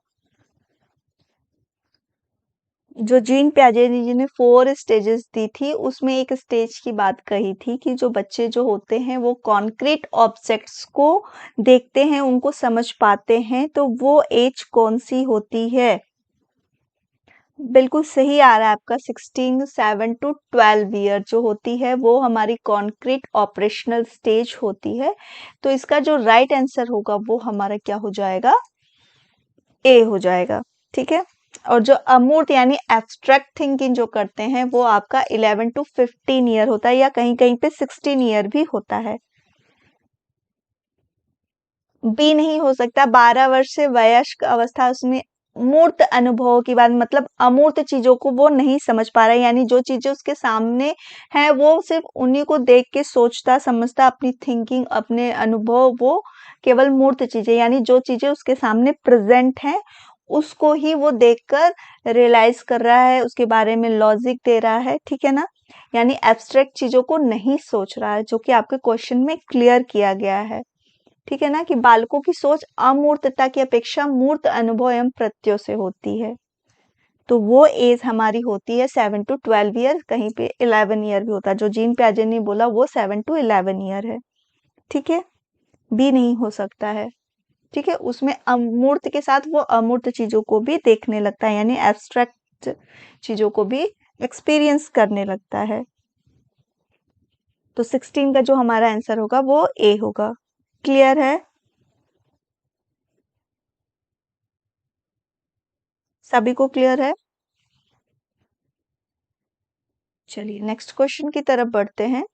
जो जीन पियाजे जी ने 4 स्टेजेस दी थी उसमें एक स्टेज की बात कही थी कि जो बच्चे जो होते हैं वो कॉन्क्रीट ऑब्जेक्ट्स को देखते हैं, उनको समझ पाते हैं, तो वो एज कौन सी होती है? बिल्कुल सही आ रहा है आपका 16, 7 to 12 ईयर जो होती है वो हमारी कॉन्क्रीट ऑपरेशनल स्टेज होती है। तो इसका जो राइट आंसर होगा वो हमारा क्या हो जाएगा? ए हो जाएगा। ठीक है, और जो अमूर्त यानी एब्स्ट्रैक्ट थिंकिंग जो करते हैं वो आपका 11 to 15 ईयर होता है, या कहीं कहीं पे 16 ईयर भी होता है। बी नहीं हो सकता, 12 वर्ष से वयस्क अवस्था, उसमें मूर्त अनुभवों की बात, मतलब अमूर्त चीजों को वो नहीं समझ पा रहा है, यानी जो चीजें उसके सामने है वो सिर्फ उन्हीं को देख के सोचता समझता, अपनी थिंकिंग अपने अनुभव वो केवल मूर्त चीजें, यानी जो चीजें उसके सामने प्रेजेंट है उसको ही वो देखकर रियलाइज कर रहा है, उसके बारे में लॉजिक दे रहा है। ठीक है ना, यानी एब्स्ट्रैक्ट चीजों को नहीं सोच रहा है, जो कि आपके क्वेश्चन में क्लियर किया गया है। ठीक है ना, कि बालकों की सोच अमूर्तता की अपेक्षा मूर्त अनुभव एवं प्रत्ययों से होती है। तो वो एज हमारी होती है 7 to 12 ईयर, कहीं पे 11 ईयर भी होता है। जो जीन पियाजे ने बोला वो 7 to 11 ईयर है। ठीक है, बी नहीं हो सकता है। ठीक है, उसमें अमूर्त के साथ वो अमूर्त चीजों को भी देखने लगता है, यानी एब्स्ट्रैक्ट चीजों को भी एक्सपीरियंस करने लगता है। तो 16 का जो हमारा आंसर होगा वो ए होगा। क्लियर है? सभी को क्लियर है? चलिए नेक्स्ट क्वेश्चन की तरफ बढ़ते हैं।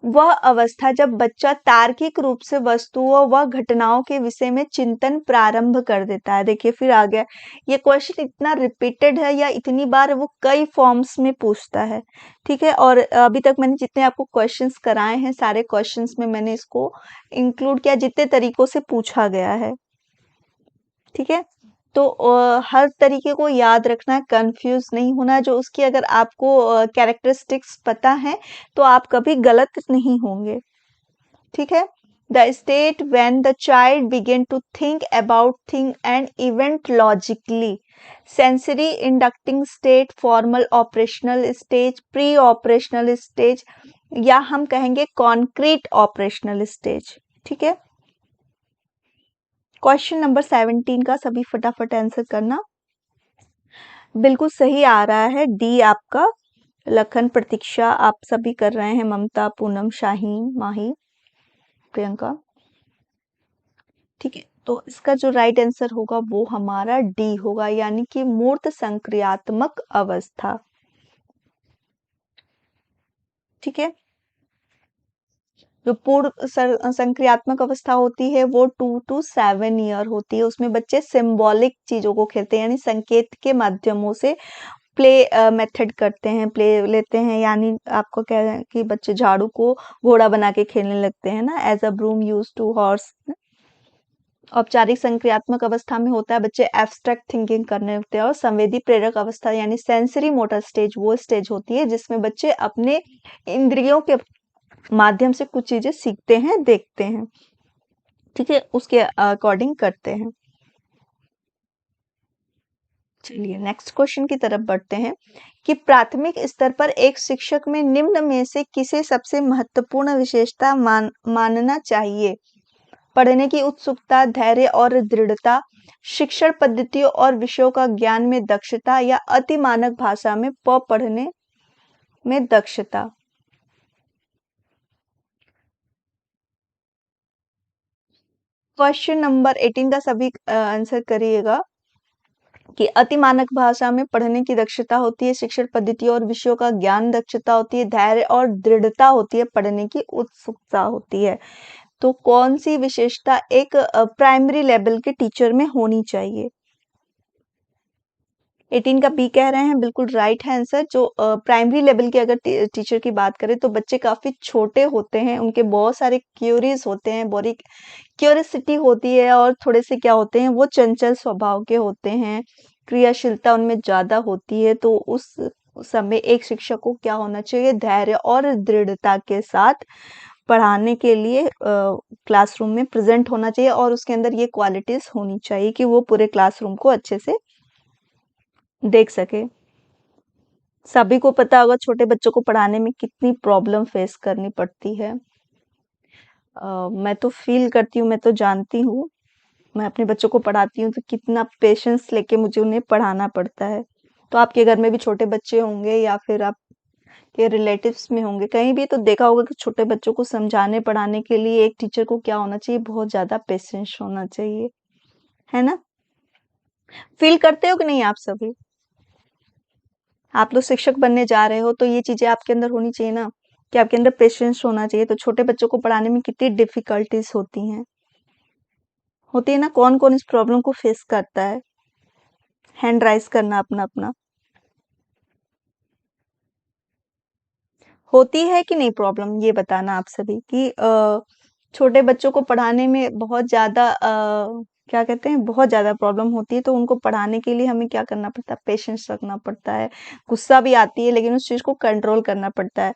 वह अवस्था जब बच्चा तार्किक रूप से वस्तुओं व घटनाओं के विषय में चिंतन प्रारंभ कर देता है। देखिए फिर आ गया, ये क्वेश्चन इतना रिपीटेड है या इतनी बार वो कई फॉर्म्स में पूछता है। ठीक है, और अभी तक मैंने जितने आपको क्वेश्चंस कराए हैं सारे क्वेश्चंस में मैंने इसको इंक्लूड किया जितने तरीकों से पूछा गया है। ठीक है, तो हर तरीके को याद रखना है, कंफ्यूज नहीं होना है। जो उसकी अगर आपको कैरेक्टरिस्टिक्स पता है तो आप कभी गलत नहीं होंगे। ठीक है, the state when the child begin to think about thing and event logically, sensory inducting state, formal operational stage, pre operational stage, या हम कहेंगे कॉन्क्रीट ऑपरेशनल स्टेज। ठीक है, क्वेश्चन नंबर 17 का सभी फटाफट आंसर करना। बिल्कुल सही आ रहा है डी आपका। लखन, प्रतीक्षा, आप सभी कर रहे हैं, ममता, पूनम, शाहीन, माही, प्रियंका। ठीक है, तो इसका जो राइट आंसर होगा वो हमारा डी होगा, यानी कि मूर्त संक्रियात्मक अवस्था। ठीक है, जो पूर्ण संक्रियात्मक अवस्था होती है वो 2 to 7 ईयर होती है। उसमें बच्चे सिंबॉलिक चीजों को खेलते हैं, यानी संकेत के माध्यमों से प्ले मेथड करते हैं, प्ले लेते हैं। यानी आपको कह रहे हैं कि बच्चे झाड़ू को घोड़ा बना के खेलने लगते हैं ना, as a broom use to horse. औपचारिक संक्रियात्मक अवस्था में होता है बच्चे एब्स्ट्रैक्ट थिंकिंग करने लगते हैं। और संवेदी प्रेरक अवस्था यानी सेंसरी मोटर स्टेज वो स्टेज होती है जिसमें बच्चे अपने इंद्रियों के माध्यम से कुछ चीजें सीखते हैं, देखते हैं। ठीक है, उसके अकॉर्डिंग करते हैं। चलिए नेक्स्ट क्वेश्चन की तरफ बढ़ते हैं कि प्राथमिक स्तर पर एक शिक्षक में निम्न में से किसे सबसे महत्वपूर्ण विशेषता मानना चाहिए? पढ़ने की उत्सुकता, धैर्य और दृढ़ता, शिक्षण पद्धतियों और विषयों का ज्ञान में दक्षता, या अति मानक भाषा में पढ़ने में दक्षता। क्वेश्चन नंबर 18 का सभी आंसर करिएगा कि अति मानक भाषा में पढ़ने की दक्षता होती है, शिक्षण पद्धतियों और विषयों का ज्ञान दक्षता होती है, धैर्य और दृढ़ता होती है, पढ़ने की उत्सुकता होती है। तो कौन सी विशेषता एक प्राइमरी लेवल के टीचर में होनी चाहिए? 18 का बी कह रहे हैं, बिल्कुल राइट है आंसर। जो प्राइमरी लेवल के अगर टीचर की बात करें तो बच्चे काफी छोटे होते हैं, उनके बहुत सारे क्यूरीज होते हैं, बड़ी क्यूरियोसिटी होती है, और थोड़े से क्या होते हैं वो चंचल स्वभाव के होते हैं, क्रियाशीलता उनमें ज्यादा होती है। तो उस समय एक शिक्षक को क्या होना चाहिए? धैर्य और दृढ़ता के साथ पढ़ाने के लिए क्लासरूम में प्रेजेंट होना चाहिए, और उसके अंदर ये क्वालिटीज होनी चाहिए कि वो पूरे क्लासरूम को अच्छे से देख सके। सभी को पता होगा छोटे बच्चों को पढ़ाने में कितनी प्रॉब्लम फेस करनी पड़ती है। मैं तो फील करती हूँ, मैं तो जानती हूँ, मैं अपने बच्चों को पढ़ाती हूँ तो कितना पेशेंस लेके मुझे उन्हें पढ़ाना पड़ता है। तो आपके घर में भी छोटे बच्चे होंगे या फिर आपके रिलेटिव्स में होंगे, कहीं भी तो देखा होगा कि छोटे बच्चों को समझाने पढ़ाने के लिए एक टीचर को क्या होना चाहिए? बहुत ज्यादा पेशेंस होना चाहिए, है ना? फील करते हो कि नहीं आप सभी? आप लोग शिक्षक बनने जा रहे हो तो ये चीजें आपके अंदर होनी चाहिए ना, कि आपके अंदर पेशेंस होना चाहिए। तो छोटे बच्चों को पढ़ाने में कितनी डिफिकल्टीज होती है ना? कौन कौन इस प्रॉब्लम को फेस करता है? हैंड राइज करना अपना अपना। होती है कि नहीं प्रॉब्लम, ये बताना आप सभी कि छोटे बच्चों को पढ़ाने में बहुत ज्यादा क्या कहते हैं, बहुत ज्यादा प्रॉब्लम होती है। तो उनको पढ़ाने के लिए हमें क्या करना पड़ता है? पेशेंस रखना पड़ता है, गुस्सा भी आती है लेकिन उस चीज को कंट्रोल करना पड़ता है।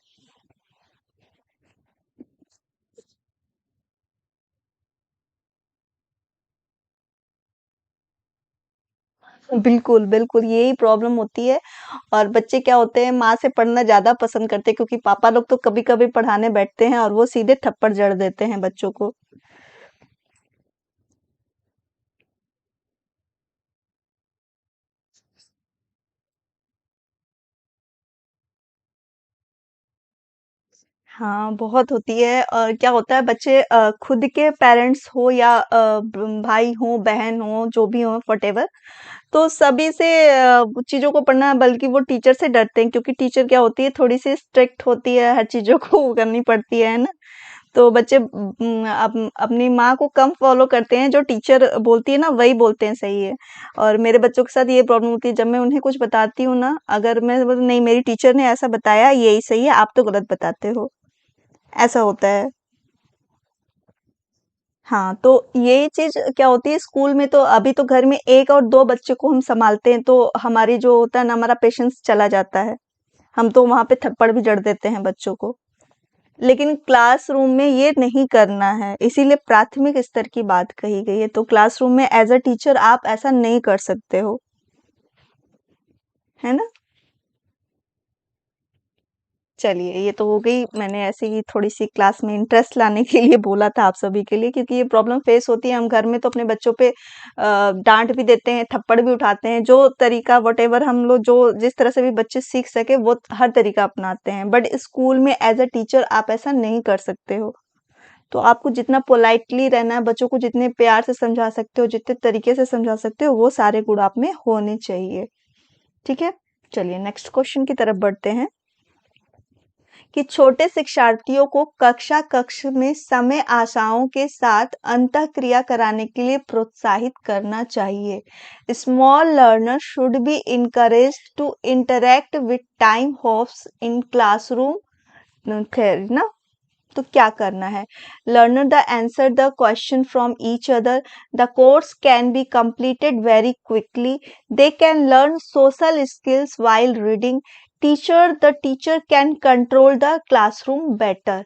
बिल्कुल, बिल्कुल, यही प्रॉब्लम होती है। और बच्चे क्या होते हैं, माँ से पढ़ना ज़्यादा पसंद करते हैं, क्योंकि पापा लोग तो कभी-कभी पढ़ाने बैठते हैं और वो सीधे थप्पड़ जड़ देते हैं बच्चों को। हाँ, बहुत होती है। और क्या होता है, बच्चे खुद के पेरेंट्स हो या भाई हो, बहन हो, जो भी हो, व्हाटएवर, तो सभी से चीज़ों को पढ़ना, बल्कि वो टीचर से डरते हैं, क्योंकि टीचर क्या होती है, थोड़ी-सी स्ट्रिक्ट होती है, हर चीज़ों को वो करनी पड़ती है ना? तो बच्चे अपनी माँ को कम फॉलो करते हैं, जो टीचर बोलती है ना वही बोलते हैं, सही है। और मेरे बच्चों के साथ ये प्रॉब्लम होती है, जब मैं उन्हें कुछ बताती हूँ ना, अगर मैं बोलूँ नहीं मेरी टीचर ने ऐसा बताया, यही सही है, आप तो गलत बताते हो, ऐसा होता है। हाँ, तो यही चीज़ क्या होती है स्कूल में, तो अभी तो घर में 1 और 2 बच्चे को हम सँभालते हैं, तो हमारी जो होता है ना, हमारा पेशेंस चला जाता है। हम तो वहाँ पे थप्पड़ भी जड़ देते हैं बच्चों को। लेकिन क्लासरूम में ये नहीं करना है, इसीलिए प्राथमिक स्तर की बात कही गई है। तो क्लासरूम में एज़ अ टीचर आप ऐसा नहीं कर सकते हो, है ना? चलिए, ये तो हो गई, मैंने ऐसे ही थोड़ी-सी क्लास में इंटरेस्ट लाने के लिए बोला था आप सभी के लिए, क्योंकि ये प्रॉब्लम फेस होती है। हम घर में तो अपने बच्चों पे डाँट भी देते हैं, थप्पड़ भी उठाते हैं, जो तरीका व्हाटएवर हम लोग जो जिस तरह से भी बच्चे सीख सके, वो हर तरीका अपनाते हैं। बट स्कूल में एज़ अ टीचर आप ऐसा नहीं कर सकते हो। तो आपको जितना पोलाइटली रहना है, बच्चों को जितने प्यार से समझा सकते हो, जितने तरीके से समझा सकते हो, वो सारे गुण आप में होने चाहिए। ठीक है? चलिए नेक्स्ट क्वेश्चन की तरफ बढ़ते हैं कि छोटे शिक्षार्थियों को कक्षा कक्ष में समय आशाओं के साथ अंतःक्रिया कराने के लिए प्रोत्साहित करना चाहिए। Small learner should be encouraged to interact with time hops in classroom. खैर ना, तो क्या करना है? Learner the answer the question from each other. The course can be completed very quickly. They can learn social skills while reading. The teacher can control the classroom better.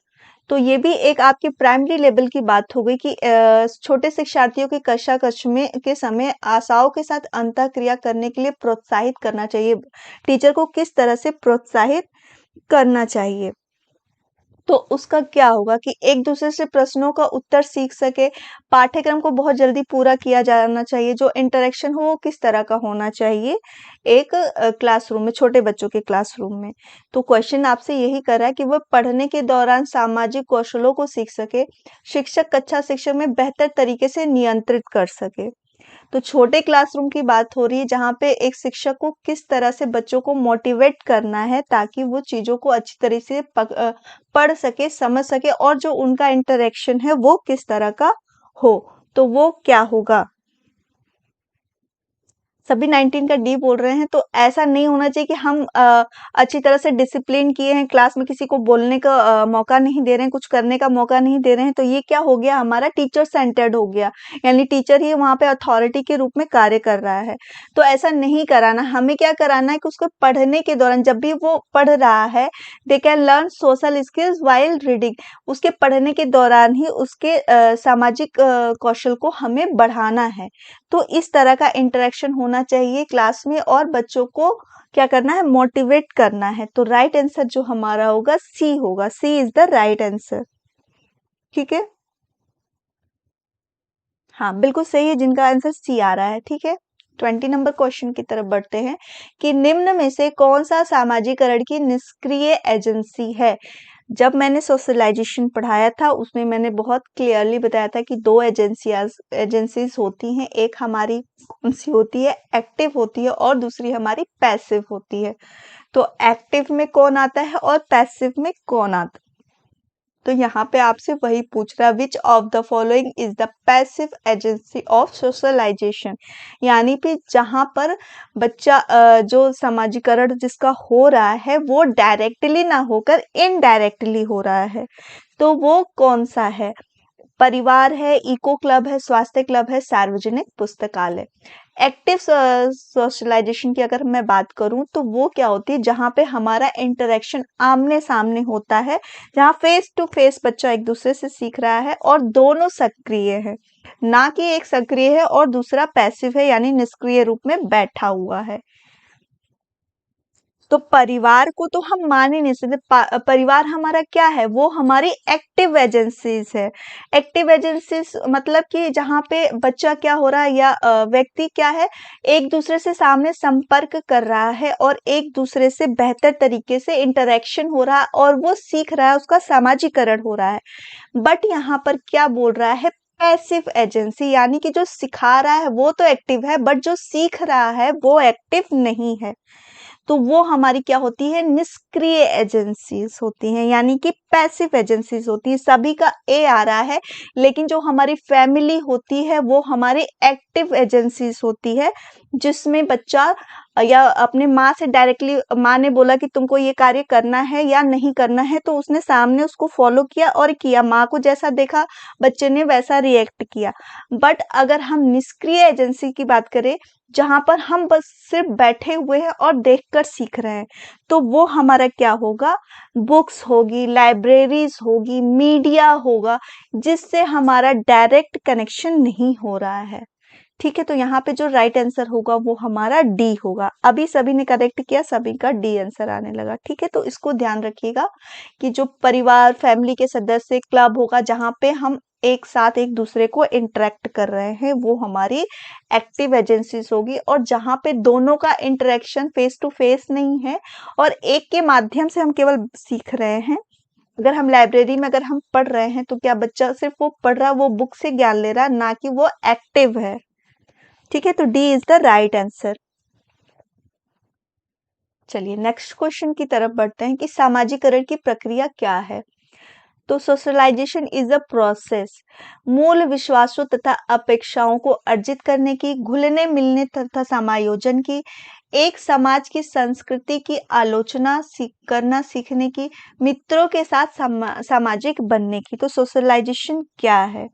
तो ये भी एक आपकी प्राइमरी लेवल की बात हो गई कि छोटे शिक्षार्थियों के कक्षा कक्ष में के समय आशाओं के साथ अंतःक्रिया करने के लिए प्रोत्साहित करना चाहिए। टीचर को किस तरह से प्रोत्साहित करना चाहिए? तो उसका क्या होगा कि एक दूसरे से प्रश्नों का उत्तर सीख सके। पाठ्यक्रम को बहुत जल्दी पूरा किया जाना चाहिए। जो इंटरेक्शन हो वो किस तरह का होना चाहिए एक क्लासरूम में, छोटे बच्चों के क्लासरूम में। तो क्वेश्चन आपसे यही कर रहा है कि वह पढ़ने के दौरान सामाजिक कौशलों को सीख सके, शिक्षक कक्षा शिक्षक में बेहतर तरीके से नियंत्रित कर सके। तो छोटे क्लासरूम की बात हो रही है, जहाँ पे एक शिक्षक को किस तरह से बच्चों को मोटिवेट करना है, ताकि वो चीज़ों को अच्छी तरह से पढ़ सके, समझ सके, और जो उनका इंटरेक्शन है वो किस तरह का हो। तो वो क्या होगा? सभी 19 का डी बोल रहे हैं, तो ऐसा नहीं होना चाहिए कि हम अच्छी तरह से डिसिप्लिन किए हैं, क्लास में किसी को बोलने का मौका नहीं दे रहे हैं, कुछ करने का मौका नहीं दे रहे हैं, तो ये क्या हो गया, हमारा टीचर सेंटर्ड हो गया। यानी टीचर ही वहाँ पे अथॉरिटी के रूप में कार्य कर रहा है। तो ऐसा नहीं कराना, हमें क्या कराना है कि उसको पढ़ने के दौरान, जब भी वो पढ़ रहा है, they can learn social skills while reading. उसके पढ़ने के दौरान ही उसके सामाजिक कौशल को हमें बढ़ाना है। तो इस तरह का इंटरेक्शन होना चाहिए क्लास में, और बच्चों को क्या करना है, मोटिवेट करना है। तो राइट आंसर जो हमारा होगा सी होगा, सी इज द राइट आंसर। ठीक है, हाँ बिल्कुल सही है, जिनका आंसर सी आ रहा है। ठीक है, 20 नंबर क्वेश्चन की तरफ बढ़ते हैं कि निम्न में से कौन सा सामाजिकरण की निष्क्रिय एजेंसी है। जब मैंने सोशलाइजेशन पढ़ाया था, उसमें मैंने बहुत क्लियरली बताया था कि दो एजेंसीज होती हैं, एक हमारी कौन सी होती है, एक्टिव होती है, और दूसरी हमारी पैसिव होती है। तो एक्टिव में कौन आता है और पैसिव में कौन आता है? तो यहाँ पे आपसे वही पूछ रहा है, which of the following is the passive agency of socialisation. यानी कि जहाँ पर बच्चा जो समाजीकरण जिसका हो रहा है, वो डायरेक्टली ना होकर इनडायरेक्टली हो रहा है। तो वो कौन सा है? परिवार है, इको क्लब है, स्वास्थ्य क्लब है, सार्वजनिक पुस्तकालय। एक्टिव सोशलाइजेशन की अगर मैं बात करूं, तो वो क्या होती है, जहाँ पे हमारा इंटरेक्शन आमने सामने होता है, जहाँ फेस टू फेस बच्चा एक दूसरे से सीख रहा है, और दोनों सक्रिय है, ना कि एक सक्रिय है और दूसरा पैसिव है, यानी निष्क्रिय रूप में बैठा हुआ है। तो परिवार को तो हम मान ही नहीं सकते। परिवार हमारा क्या है, वो हमारी एक्टिव एजेंसीज है। एक्टिव एजेंसीज मतलब कि जहाँ पे बच्चा क्या हो रहा है या व्यक्ति क्या है, एक दूसरे से सामने संपर्क कर रहा है और एक दूसरे से बेहतर तरीके से इंटरेक्शन हो रहा है और वो सीख रहा है, उसका सामाजिकरण हो रहा है। बट यहाँ पर क्या बोल रहा है, पैसिव एजेंसी, यानी कि जो सिखा रहा है वो तो एक्टिव है, बट जो सीख रहा है वो एक्टिव नहीं है। तो वो हमारी क्या होती है, निष्क्रिय एजेंसीज होती हैं, यानी कि पैसिव एजेंसीज होती है। सभी का ए आ रहा है, लेकिन जो हमारी फैमिली होती है वो हमारी एक्टिव एजेंसीज होती है, जिसमें बच्चा या अपने माँ से डायरेक्टली, माँ ने बोला कि तुमको ये कार्य करना है या नहीं करना है, तो उसने सामने उसको फॉलो किया और किया, माँ को जैसा देखा बच्चे ने वैसा रिएक्ट किया। बट अगर हम निष्क्रिय एजेंसी की बात करें, जहां पर हम बस सिर्फ बैठे हुए हैं और देखकर सीख रहे हैं, तो वो हमारा क्या होगा, बुक्स होगी, लाइब्रेरीज होगी, मीडिया होगा, जिससे हमारा डायरेक्ट कनेक्शन नहीं हो रहा है। ठीक है, तो यहाँ पे जो राइट आंसर होगा वो हमारा डी होगा। अभी सभी ने करेक्ट किया, सभी का डी आंसर आने लगा। ठीक है, तो इसको ध्यान रखिएगा कि जो परिवार, फैमिली के सदस्य, क्लब होगा जहाँ पे हम एक साथ एक दूसरे को इंटरेक्ट कर रहे हैं, वो हमारी एक्टिव एजेंसीज होगी। और जहाँ पे दोनों का इंटरेक्शन फेस टू फेस नहीं है और एक के माध्यम से हम केवल सीख रहे हैं, अगर हम लाइब्रेरी में अगर हम पढ़ रहे हैं, तो क्या बच्चा सिर्फ वो पढ़ रहा है, वो बुक से ज्ञान ले रहा है, ना कि वो एक्टिव है। ठीक है, तो D is the right answer. चलिए नेक्स्ट क्वेश्चन की तरफ बढ़ते हैं कि सामाजिकरण की प्रक्रिया क्या है। तो सोशलाइजेशन इज अ प्रोसेस, मूल विश्वासों तथा अपेक्षाओं को अर्जित करने की, घुलने मिलने तथा समायोजन की, एक समाज की संस्कृति की आलोचना करना सीखने की, मित्रों के साथ सामाजिक बनने की। तो सोशलाइजेशन क्या है,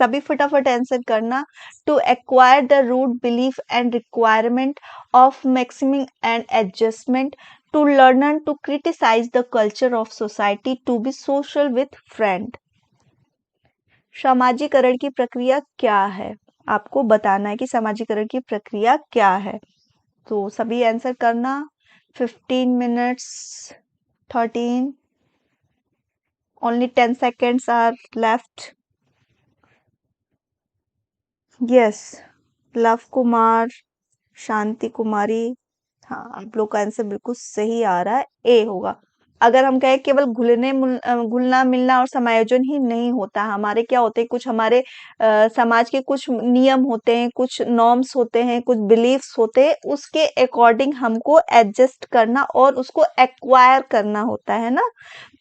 सभी फटाफट आंसर करना। To acquire the root belief and requirement of maxims and adjustment, to learn to criticise the culture of society, to be social with friend. सामाजिकरण की प्रक्रिया क्या है, आपको बताना है कि सामाजिकरण की प्रक्रिया क्या है। तो सभी आंसर करना। 15 minutes 13, only 10 seconds are left. Yes, Luv Kumar, Shanti Kumari, हाँ आप लोग का आंसर बिल्कुल सही आ रहा है, ए होगा। अगर हम कहें केवल घुलना मिलना और समायोजन ही नहीं होता, हमारे क्या होते हैं, कुछ हमारे समाज के कुछ नियम होते हैं, कुछ नॉर्म्स होते हैं, कुछ बिलीफ्स होते हैं, उसके अकॉर्डिंग हमको एडजस्ट करना और उसको एक्वायर करना होता है ना।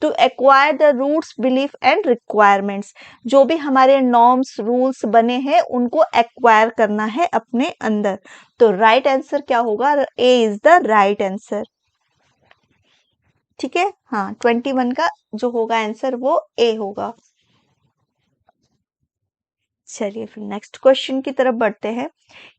To acquire the roots belief and requirements, जो भी हमारे नॉर्म्स रूल्स बने हैं उनको एक्वायर करना है अपने अंदर। तो राइट आंसर क्या होगा, ए इज द राइट आंसर। ठीक है, हाँ 21 का जो होगा आंसर वो ए होगा। चलिए फिर नेक्स्ट क्वेश्चन की तरफ बढ़ते हैं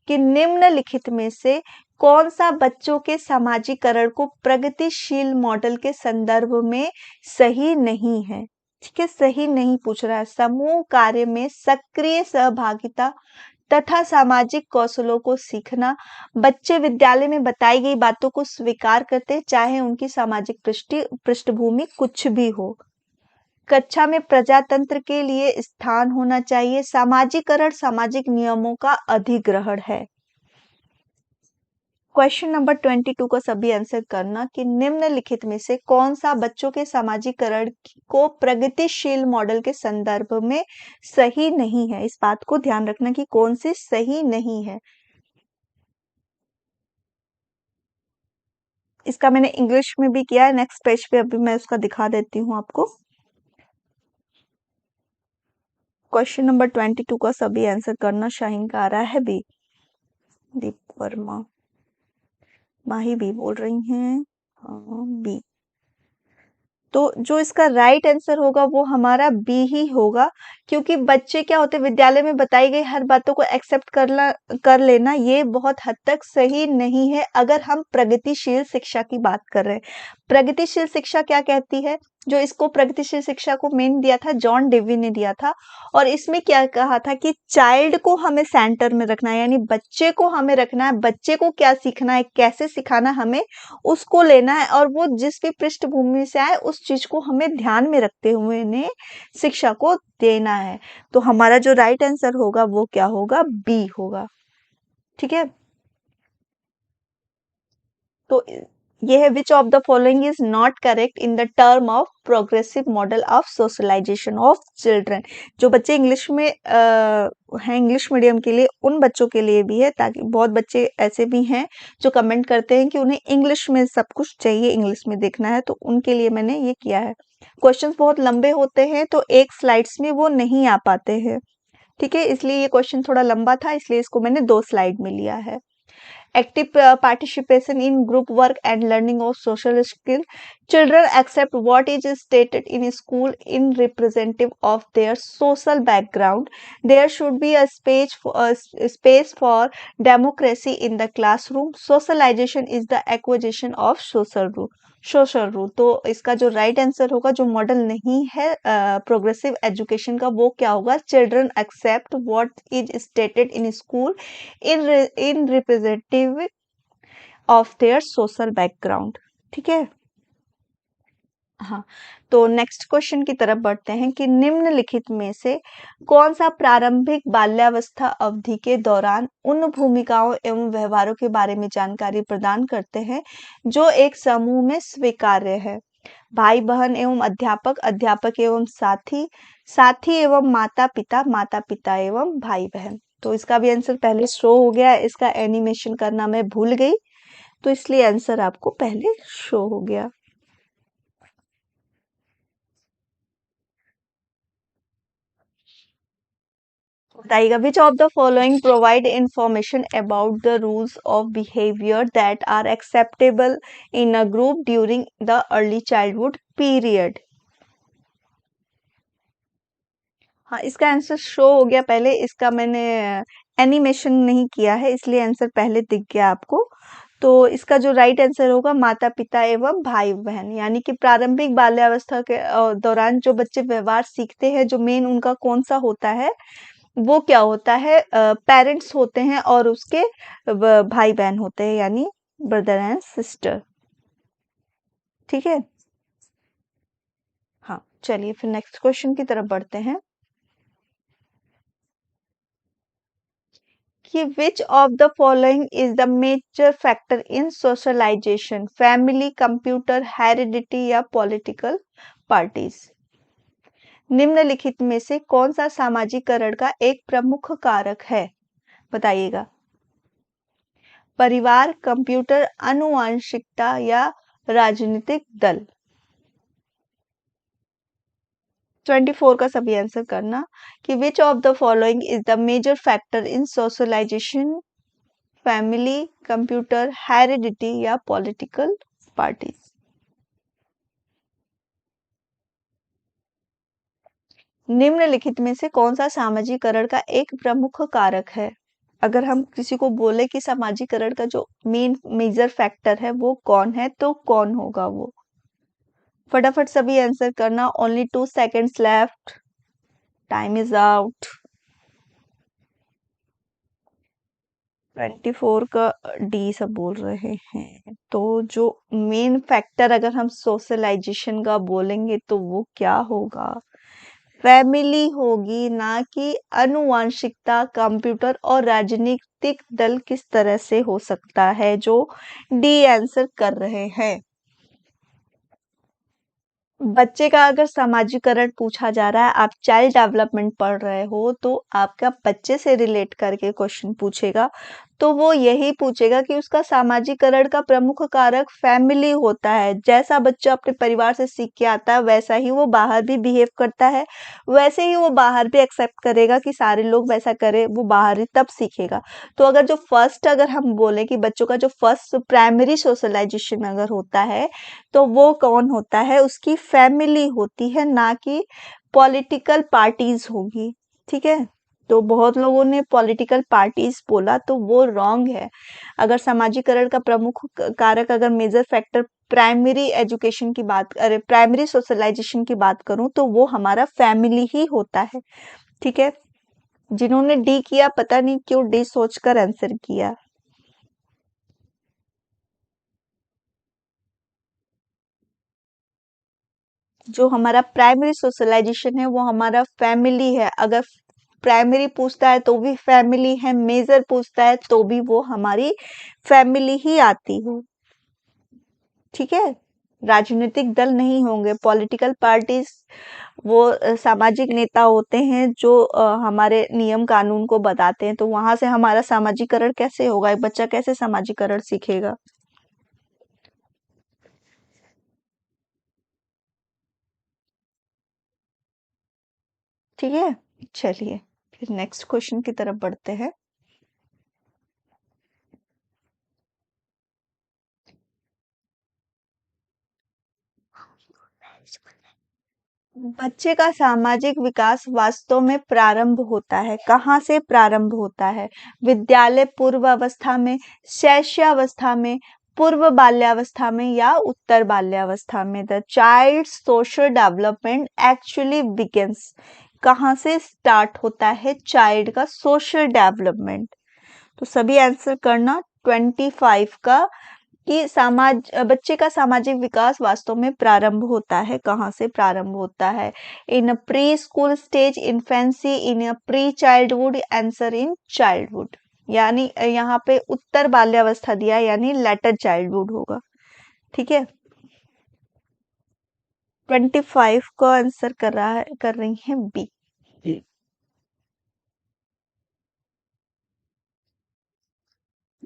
कि निम्नलिखित में से कौन सा बच्चों के समाजीकरण को प्रगतिशील मॉडल के संदर्भ में सही नहीं है। ठीक है, सही नहीं पूछ रहा है। समूह कार्य में सक्रिय सहभागिता तथा सामाजिक कौशलों को सीखना, बच्चे विद्यालय में बताई गई बातों को स्वीकार करते चाहे उनकी सामाजिक पृष्ठभूमि कुछ भी हो, कक्षा में प्रजातंत्र के लिए स्थान होना चाहिए, सामाजिकरण सामाजिक नियमों का अधिग्रहण है। क्वेश्चन नंबर 22 का सभी आंसर करना कि निम्नलिखित में से कौन सा बच्चों के सामाजिकरण को प्रगतिशील मॉडल के संदर्भ में सही नहीं है। इस बात को ध्यान रखना कि कौन सी सही नहीं है। इसका मैंने इंग्लिश में भी किया है, नेक्स्ट पेज पे अभी मैं उसका दिखा देती हूँ आपको। क्वेश्चन नंबर 22 का सभी आंसर करना। शाहीन का आ रहा है बी, दीप वर्मा, माही भी बोल रही हैं हाँ बी। तो जो इसका राइट आंसर होगा वो हमारा बी ही होगा, क्योंकि बच्चे क्या होते हैं, विद्यालय में बताई गई हर बातों को एक्सेप्ट कर लेना ये बहुत हद तक सही नहीं है अगर हम प्रगतिशील शिक्षा की बात कर रहे हैं। प्रगतिशील शिक्षा क्या कहती है जो इसको प्रगतिशील शिक्षा को मेन दिया था जॉन डेवी ने दिया था। और इसमें क्या कहा था कि चाइल्ड को हमें सेंटर में रखना है, यानी बच्चे को हमें रखना है, बच्चे को क्या सीखना है, कैसे सिखाना हमें उसको लेना है, और वो जिस भी पृष्ठभूमि से आए उस चीज को हमें ध्यान में रखते हुए इन्हें शिक्षा को देना है। तो हमारा जो राइट आंसर होगा वो क्या होगा, बी होगा। ठीक है, तो ये है which of the following is not correct in the term of progressive model of socialisation of children. जो बच्चे इंग्लिश में हैं, इंग्लिश मीडियम के लिए, उन बच्चों के लिए भी है, ताकि बहुत बच्चे ऐसे भी हैं जो कमेंट करते हैं कि उन्हें इंग्लिश में सब कुछ चाहिए, इंग्लिश में देखना है, तो उनके लिए मैंने ये किया है। क्वेश्चंस बहुत लंबे होते हैं तो एक स्लाइड्स में वो नहीं आ पाते हैं। ठीक है, इसलिए ये क्वेश्चन थोड़ा लंबा था, इसलिए इसको मैंने 2 स्लाइड में लिया है। Active participation in group work and learning of social skill. Children accept what is stated in school in representative of their social background. There should be a space for democracy in the classroom. Socialization is the acquisition of social rule. तो इसका जो right answer होगा, जो model नहीं है progressive education का, वो क्या होगा, children accept what is stated in school in representative of their social background। ठीक है, हाँ। तो नेक्स्ट क्वेश्चन की तरफ बढ़ते हैं कि निम्नलिखित में से कौन सा प्रारंभिक बाल्यावस्था अवधि के दौरान उन भूमिकाओं एवं व्यवहारों के बारे में जानकारी प्रदान करते हैं जो एक समूह में स्वीकार्य है। भाई बहन एवं अध्यापक, अध्यापक एवं साथी, साथी एवं माता पिता, माता पिता एवं भाई बहन। तो इसका भी आंसर पहले शो हो गया, इसका एनिमेशन करना मैं भूल गई, तो इसलिए आंसर आपको पहले शो हो गया। बताइएगा, which of the following provide information about the rules of behaviour that are acceptable in a group during the early childhood period. हाँ, इसका आंसर शो हो गया पहले, इसका मैंने एनिमेशन नहीं किया है, इसलिए आंसर पहले दिख गया आपको। तो इसका जो राइट आंसर होगा, माता पिता एवं भाई बहन, यानी कि प्रारंभिक बाल्यावस्था के दौरान जो बच्चे व्यवहार सीखते हैं, जो मेन उनका कौन सा होता है, वो क्या होता है, पेरेंट्स होते हैं और उसके भाई बहन होते हैं, यानी ब्रदर एंड सिस्टर। ठीक है, हाँ, चलिए फिर नेक्स्ट क्वेश्चन की तरफ बढ़ते हैं कि which of the following is the major factor in socialization, family, computer, heredity या political parties। निम्नलिखित में से कौन सा सामाजिकरण का एक प्रमुख कारक है, बताइएगा। परिवार, कंप्यूटर, आनुवंशिकता या राजनीतिक दल। 24 का सभी आंसर करना कि which of the following is the major factor in socialisation, family, computer, heredity या पॉलिटिकल पार्टीज। निम्नलिखित में से कौन सा सामाजिकरण का एक प्रमुख कारक है। अगर हम किसी को बोले कि सामाजिकरण का जो मेन मेजर फैक्टर है वो कौन है, तो कौन होगा वो। फटाफट सभी आंसर करना, only 2 seconds left, time is out. 24 का डी सब बोल रहे हैं, तो जो मेन फैक्टर अगर हम सोशलाइजेशन का बोलेंगे तो वो क्या होगा, फैमिली होगी, ना कि आनुवंशिकता, कंप्यूटर और राजनीतिक दल। किस तरह से हो सकता है, जो डी आंसर कर रहे हैं। बच्चे का अगर समाजीकरण पूछा जा रहा है, आप चाइल्ड डेवलपमेंट पढ़ रहे हो, तो आपका बच्चे से रिलेट करके क्वेश्चन पूछेगा, तो वो यही पूछेगा कि उसका सामाजिकरण का प्रमुख कारक फैमिली होता है। जैसा बच्चा अपने परिवार से सीख के आता है, वैसा ही वो बाहर भी बिहेव करता है, वैसे ही वो बाहर भी एक्सेप्ट करेगा कि सारे लोग वैसा करें, वो बाहर ही तब सीखेगा। तो अगर जो फर्स्ट, अगर हम बोले कि बच्चों का जो फर्स्ट प्राइमरी सोशलाइजेशन अगर होता है, तो वो कौन होता है, उसकी फैमिली होती है, ना कि पॉलिटिकल पार्टीज होगी। ठीक है, तो बहुत लोगों ने पॉलिटिकल पार्टीज बोला, तो वो रॉन्ग है। अगर सामाजिकरण का प्रमुख कारक, अगर मेजर फैक्टर प्राइमरी एजुकेशन की बात, अरे प्राइमरी सोशलाइजेशन की बात करूं, तो वो हमारा फैमिली ही होता है। ठीक है, जिन्होंने डी किया पता नहीं क्यों डी सोचकर आंसर किया। जो हमारा प्राइमरी सोशलाइजेशन है वो हमारा फैमिली है। अगर प्राइमरी पूछता है तो भी फैमिली है, मेजर पूछता है तो भी वो हमारी फैमिली ही आती है। ठीक है, राजनीतिक दल नहीं होंगे, पॉलिटिकल पार्टीज वो सामाजिक नेता होते हैं जो हमारे नियम कानून को बताते हैं। तो वहां से हमारा सामाजिकरण कैसे होगा, एक बच्चा कैसे सामाजिकरण सीखेगा। ठीक है, चलिए फिर नेक्स्ट क्वेश्चन की तरफ बढ़ते हैं। बच्चे का सामाजिक विकास वास्तव में प्रारंभ होता है, कहाँ से प्रारंभ होता है? विद्यालय पूर्व अवस्था में, शैशवावस्था में, पूर्व बाल्यावस्था में या उत्तर बाल्यावस्था में। The child social development actually begins, कहाँ से स्टार्ट होता है चाइल्ड का सोशल डेवलपमेंट? तो सभी आंसर करना 25 का, कि बच्चे का सामाजिक विकास वास्तव में प्रारंभ होता है, कहाँ से प्रारंभ होता है? In a pre school stage, infancy, in a pre childhood, answer in childhood. यानी यहाँ पे उत्तर बाल्यावस्था दिया है, यानी लेटर चाइल्डहुड होगा। ठीक है, 25 को आंसर कर रही है बी।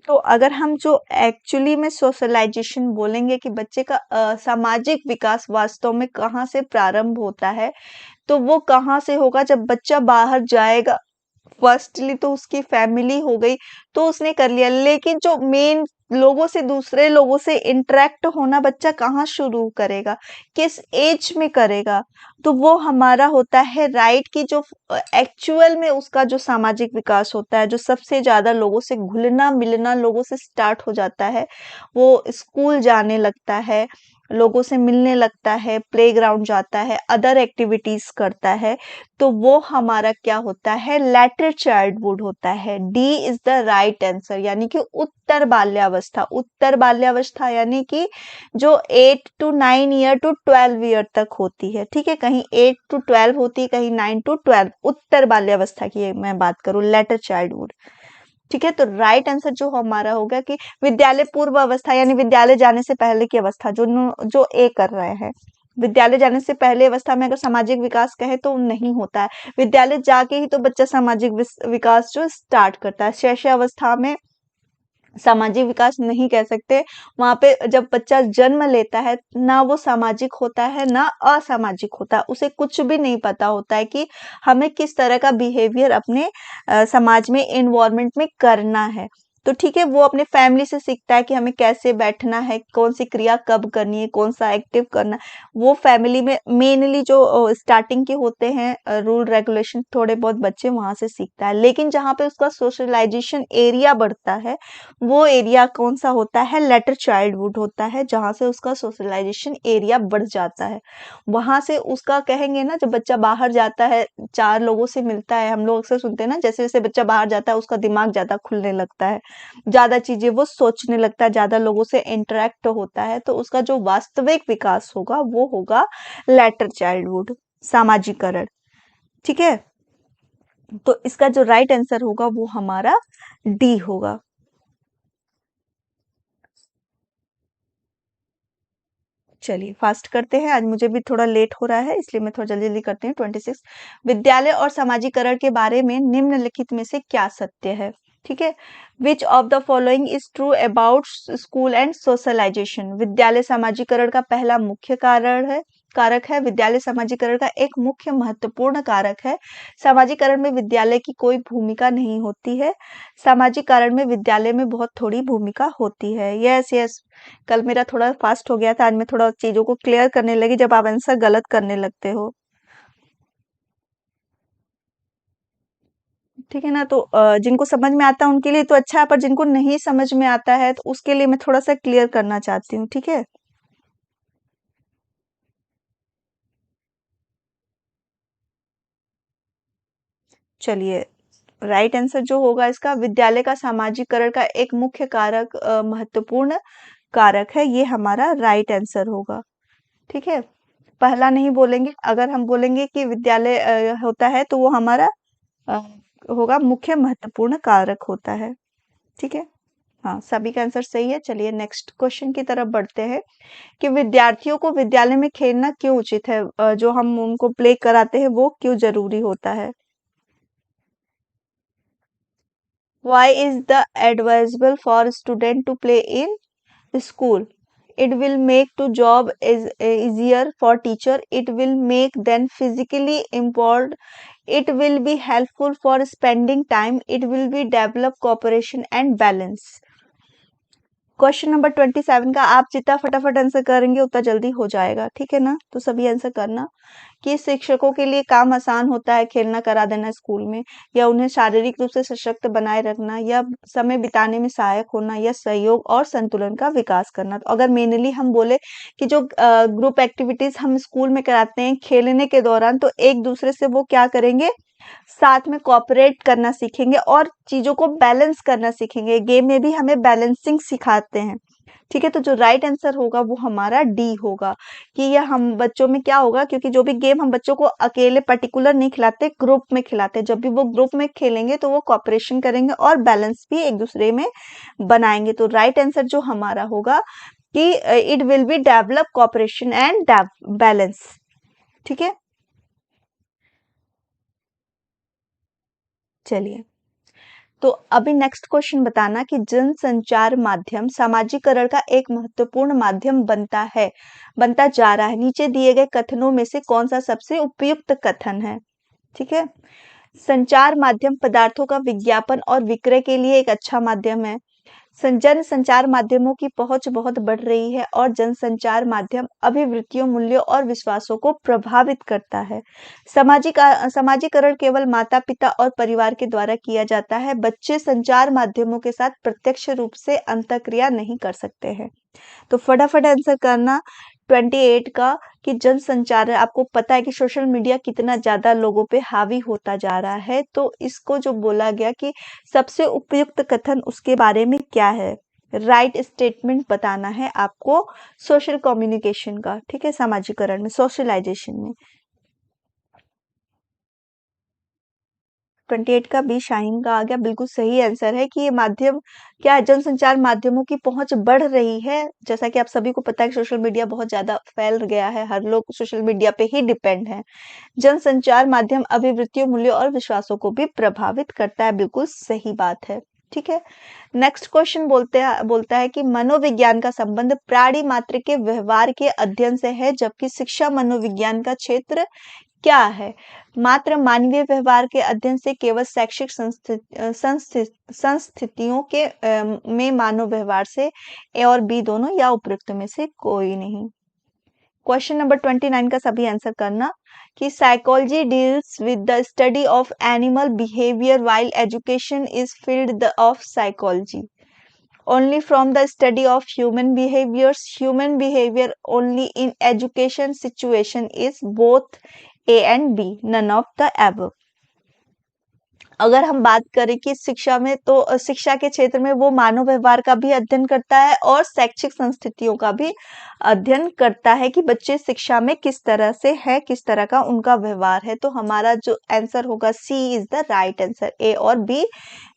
तो अगर हम जो एक्चुअली में सोशलाइजेशन बोलेंगे कि बच्चे का सामाजिक विकास वास्तव में कहाँ से प्रारंभ होता है, तो वो कहाँ से होगा? जब बच्चा बाहर जाएगा। फर्स्टली तो उसकी फैमिली हो गई, तो उसने कर लिया, लेकिन जो मेन लोगों से, दूसरे लोगों से इंटरेक्ट होना बच्चा कहाँ शुरू करेगा, किस एज में करेगा? तो वो हमारा होता है राइट, की जो एक्चुअल में उसका जो सामाजिक विकास होता है, जो सबसे ज्यादा लोगों से घुलना मिलना लोगों से स्टार्ट हो जाता है, वो स्कूल जाने लगता है, लोगों से मिलने लगता है, प्लेग्राउंड जाता है, अदर एक्टिविटीज करता है, तो वो हमारा क्या होता है? लेटर चाइल्डहुड होता है। D is the right answer, यानी कि उत्तर बाल्यावस्था। उत्तर बाल्यावस्था यानी कि जो 8 to 9 ईयर टू 12 ईयर तक होती है। ठीक है, कहीं 8 to 12 होती है, कहीं 9 to 12। उत्तर बाल्यावस्था की मैं बात करूं, लेटर चाइल्डहुड। ठीक है, तो राइट आंसर जो हमारा होगा कि विद्यालय पूर्व अवस्था, यानी विद्यालय जाने से पहले की अवस्था, जो ए कर रहे हैं। विद्यालय जाने से पहले अवस्था में अगर सामाजिक विकास कहे तो नहीं होता है, विद्यालय जाके ही तो बच्चा सामाजिक विकास जो स्टार्ट करता है। शैशवावस्था में सामाजिक विकास नहीं कह सकते, वहां पे जब बच्चा जन्म लेता है ना वो सामाजिक होता है ना असामाजिक होता है, उसे कुछ भी नहीं पता होता है कि हमें किस तरह का बिहेवियर अपने समाज में, एनवायरनमेंट में करना है। तो ठीक है, वो अपने फैमिली से सीखता है कि हमें कैसे बैठना है, कौन सी क्रिया कब करनी है, कौन सा एक्टिव करना है। वो फैमिली में मेनली जो स्टार्टिंग के होते हैं रूल रेगुलेशन, थोड़े बहुत बच्चे वहां से सीखता है, लेकिन जहाँ पे उसका सोशलाइजेशन एरिया बढ़ता है, वो एरिया कौन सा होता है? लेटर चाइल्डहुड होता है, जहां से उसका सोशलाइजेशन एरिया बढ़ जाता है। वहां से उसका कहेंगे ना, जब बच्चा बाहर जाता है, चार लोगों से मिलता है, हम लोग अक्सर सुनते हैं ना, जैसे जैसे बच्चा बाहर जाता है उसका दिमाग ज्यादा खुलने लगता है, ज्यादा चीजें वो सोचने लगता है, ज्यादा लोगों से इंटरेक्ट होता है, तो उसका जो वास्तविक विकास होगा वो होगा लेटर चाइल्डहुड, सामाजिकरण। ठीक है, तो इसका जो राइट आंसर होगा वो हमारा डी होगा। चलिए फास्ट करते हैं, आज मुझे भी थोड़ा लेट हो रहा है, इसलिए मैं थोड़ा जल्दी जल्दी करते हैं। 26, विद्यालय और सामाजिकरण के बारे में निम्नलिखित में से क्या सत्य है? ठीक है, which of the following is true about school and socialisation? विद्यालय सामाजिकरण का पहला मुख्य कारण है, कारक है। विद्यालय सामाजिकरण का एक मुख्य महत्वपूर्ण कारक है। सामाजिकरण में विद्यालय की कोई भूमिका नहीं होती है। सामाजिक कारण में विद्यालय में बहुत थोड़ी भूमिका होती है। यस यस, कल मेरा थोड़ा फास्ट हो गया था, आज मैं थोड़ा चीजों को क्लियर करने लगी जब आप आंसर गलत करने लगते हो। ठीक है ना। तो जिनको समझ में आता है उनके लिए तो अच्छा है, पर जिनको नहीं समझ में आता है तो उसके लिए मैं थोड़ा सा क्लियर करना चाहती हूँ। ठीक है, चलिए, राइट आंसर जो होगा इसका, विद्यालय का सामाजिकरण का एक मुख्य कारक, महत्वपूर्ण कारक है, ये हमारा राइट आंसर होगा। ठीक है, पहला नहीं बोलेंगे, अगर हम बोलेंगे कि विद्यालय होता है तो वो हमारा अ, होगा मुख्य महत्वपूर्ण कारक होता है। ठीक है, हाँ, सभी का आंसर सही है। चलिए नेक्स्ट क्वेश्चन की तरफ बढ़ते हैं कि विद्यार्थियों को विद्यालय में खेलना क्यों उचित है, जो हम उनको प्ले कराते हैं वो क्यों जरूरी होता है। Why is the advisable for student to play in school? It will make to job is easier for teacher. It will make them physically empowered. It will be helpful for spending time. It will be develop cooperation and balance. Question number 27 का आप जितना फटाफट answer करेंगे उतना जल्दी हो जाएगा। ठीक है ना, तो सभी आंसर करना कि शिक्षकों के लिए काम आसान होता है खेलना करा देना स्कूल में, या उन्हें शारीरिक रूप से सशक्त बनाए रखना, या समय बिताने में सहायक होना, या सहयोग और संतुलन का विकास करना। तो अगर मेनली हम बोले कि जो ग्रुप एक्टिविटीज हम स्कूल में कराते हैं खेलने के दौरान, तो एक दूसरे से वो क्या करेंगे, साथ में कोऑपरेट करना सीखेंगे और चीजों को बैलेंस करना सीखेंगे। गेम में भी हमें बैलेंसिंग सिखाते हैं। ठीक है, तो जो राइट आंसर होगा वो हमारा डी होगा, कि यह हम बच्चों में क्या होगा, क्योंकि जो भी गेम हम बच्चों को अकेले पर्टिकुलर नहीं खिलाते, ग्रुप में खिलाते हैं। जब भी वो ग्रुप में खेलेंगे तो वो कोऑपरेशन करेंगे और बैलेंस भी एक दूसरे में बनाएंगे। तो राइट आंसर जो हमारा होगा कि it will be develop cooperation and balance. ठीक है, चलिए, तो अभी नेक्स्ट क्वेश्चन बताना कि जनसंचार माध्यम सामाजिकरण का एक महत्वपूर्ण माध्यम बनता जा रहा है। नीचे दिए गए कथनों में से कौन सा सबसे उपयुक्त कथन है। ठीक है, संचार माध्यम पदार्थों का विज्ञापन और विक्रय के लिए एक अच्छा माध्यम है। जन संचार माध्यमों की पहुंच बहुत बढ़ रही है और जनसंचार माध्यम अभिवृत्तियों, मूल्यों और विश्वासों को प्रभावित करता है। समाजीकरण केवल माता पिता और परिवार के द्वारा किया जाता है। बच्चे संचार माध्यमों के साथ प्रत्यक्ष रूप से अंतःक्रिया नहीं कर सकते हैं। तो फटाफट आंसर करना 28 का, कि जनसंचार, आपको पता है कि सोशल मीडिया कितना ज्यादा लोगों पे हावी होता जा रहा है, तो इसको जो बोला गया कि सबसे उपयुक्त कथन उसके बारे में क्या है, राइट स्टेटमेंट बताना है आपको सोशल कम्युनिकेशन का। ठीक है, सामाजिकरण में, सोशलाइजेशन में। 28 का बी शाहीन का आ गया, बिल्कुल सही आंसर है कि ये माध्यम क्या है, जनसंचार माध्यमों की पहुंच बढ़ रही है। जैसा कि आप सभी को पता है कि सोशल मीडिया बहुत ज्यादा फैल गया है, हर लोग सोशल मीडिया पे ही डिपेंड है। जनसंचार माध्यम अभिवृत्तियों, मूल्यों और विश्वासों को भी प्रभावित करता है, बिल्कुल सही बात है। ठीक है, नेक्स्ट क्वेश्चन बोलता है कि मनोविज्ञान का संबंध प्राणी मात्र के व्यवहार के अध्ययन से है, जबकि शिक्षा मनोविज्ञान का क्षेत्र क्या है। मात्र मानवीय व्यवहार के अध्ययन से केवल शैक्षिक संस्थितियों के में मानव व्यवहार से, ए और बी दोनों, या उपयुक्त में से कोई नहीं। क्वेश्चन नंबर 29 का सभी आंसर करना कि psychology deals with the study of animal behaviour while education is field of psychology only from the study of human behavior only in education situation is both A and B, none of the above। अगर हम बात करें कि शिक्षा में, तो शिक्षा के क्षेत्र में वो मानव व्यवहार का भी अध्ययन करता है और शैक्षिक संस्थितियों का भी अध्ययन करता है कि बच्चे शिक्षा में किस तरह से है, किस तरह का उनका व्यवहार है। तो हमारा जो आंसर होगा सी इज द राइट आंसर, ए और बी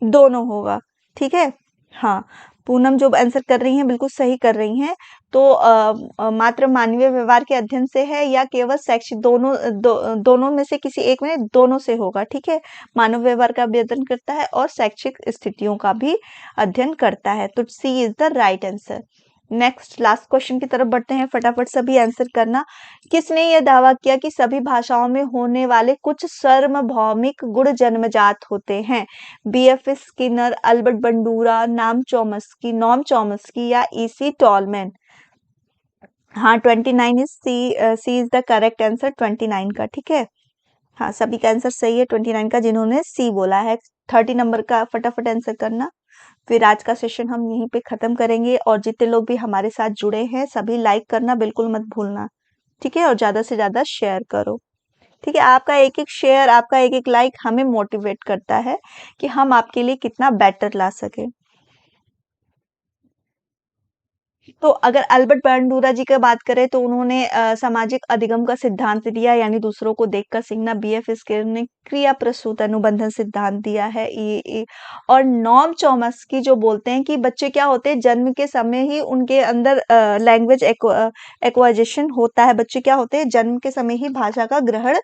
दोनों होगा। ठीक है, हाँ, पूनम जो आंसर कर रही हैं बिल्कुल सही कर रही हैं। तो मात्र मानवीय व्यवहार के अध्ययन से है या केवल शैक्षिक, दोनों में से किसी एक में, दोनों से होगा। ठीक है, मानव व्यवहार का भी अध्ययन करता है और शैक्षिक स्थितियों का भी अध्ययन करता है। तो C is the right answer. Next last question की तरफ बढ़ते हैं, फटाफट सभी आंसर करना। किसने यह दावा किया कि सभी भाषाओं में होने वाले कुछ सार्वभौमिक गुण जन्मजात होते हैं। B F Skinner, Albert Bandura, Noam Chomsky या ईसी टॉलमैन। हाँ, 29 is C is the correct answer 29 का। ठीक है, हाँ, सभी का आंसर सही है 29 का, जिन्होंने सी बोला है। 30 नंबर का फटाफट आंसर करना। फिर आज का सेशन हम यहीं पे खत्म करेंगे और जितने लोग भी हमारे साथ जुड़े हैं सभी लाइक करना बिल्कुल मत भूलना, ठीक है? और ज़्यादा से ज़्यादा शेयर करो, ठीक है? आपका एक-एक शेयर, आपका एक-एक लाइक हमें मोटिवेट करता है कि हम आपके लिए कितना बेटर ला सकें। तो अगर अल्बर्ट बांडुरा जी का बात करें तो उन्होंने सामाजिक अधिगम का सिद्धांत दिया, यानी दूसरों को देखकर सीखना। बीएफ स्किनर ने क्रिया प्रसूत अनुबंधन सिद्धांत दिया है। और नॉम चॉम्स्की जो बोलते हैं कि बच्चे क्या होते हैं, जन्म के समय ही उनके अंदर लैंग्वेज एक्वाजिशन होता है। बच्चे क्या होते हैं, जन्म के समय ही भाषा का ग्रहण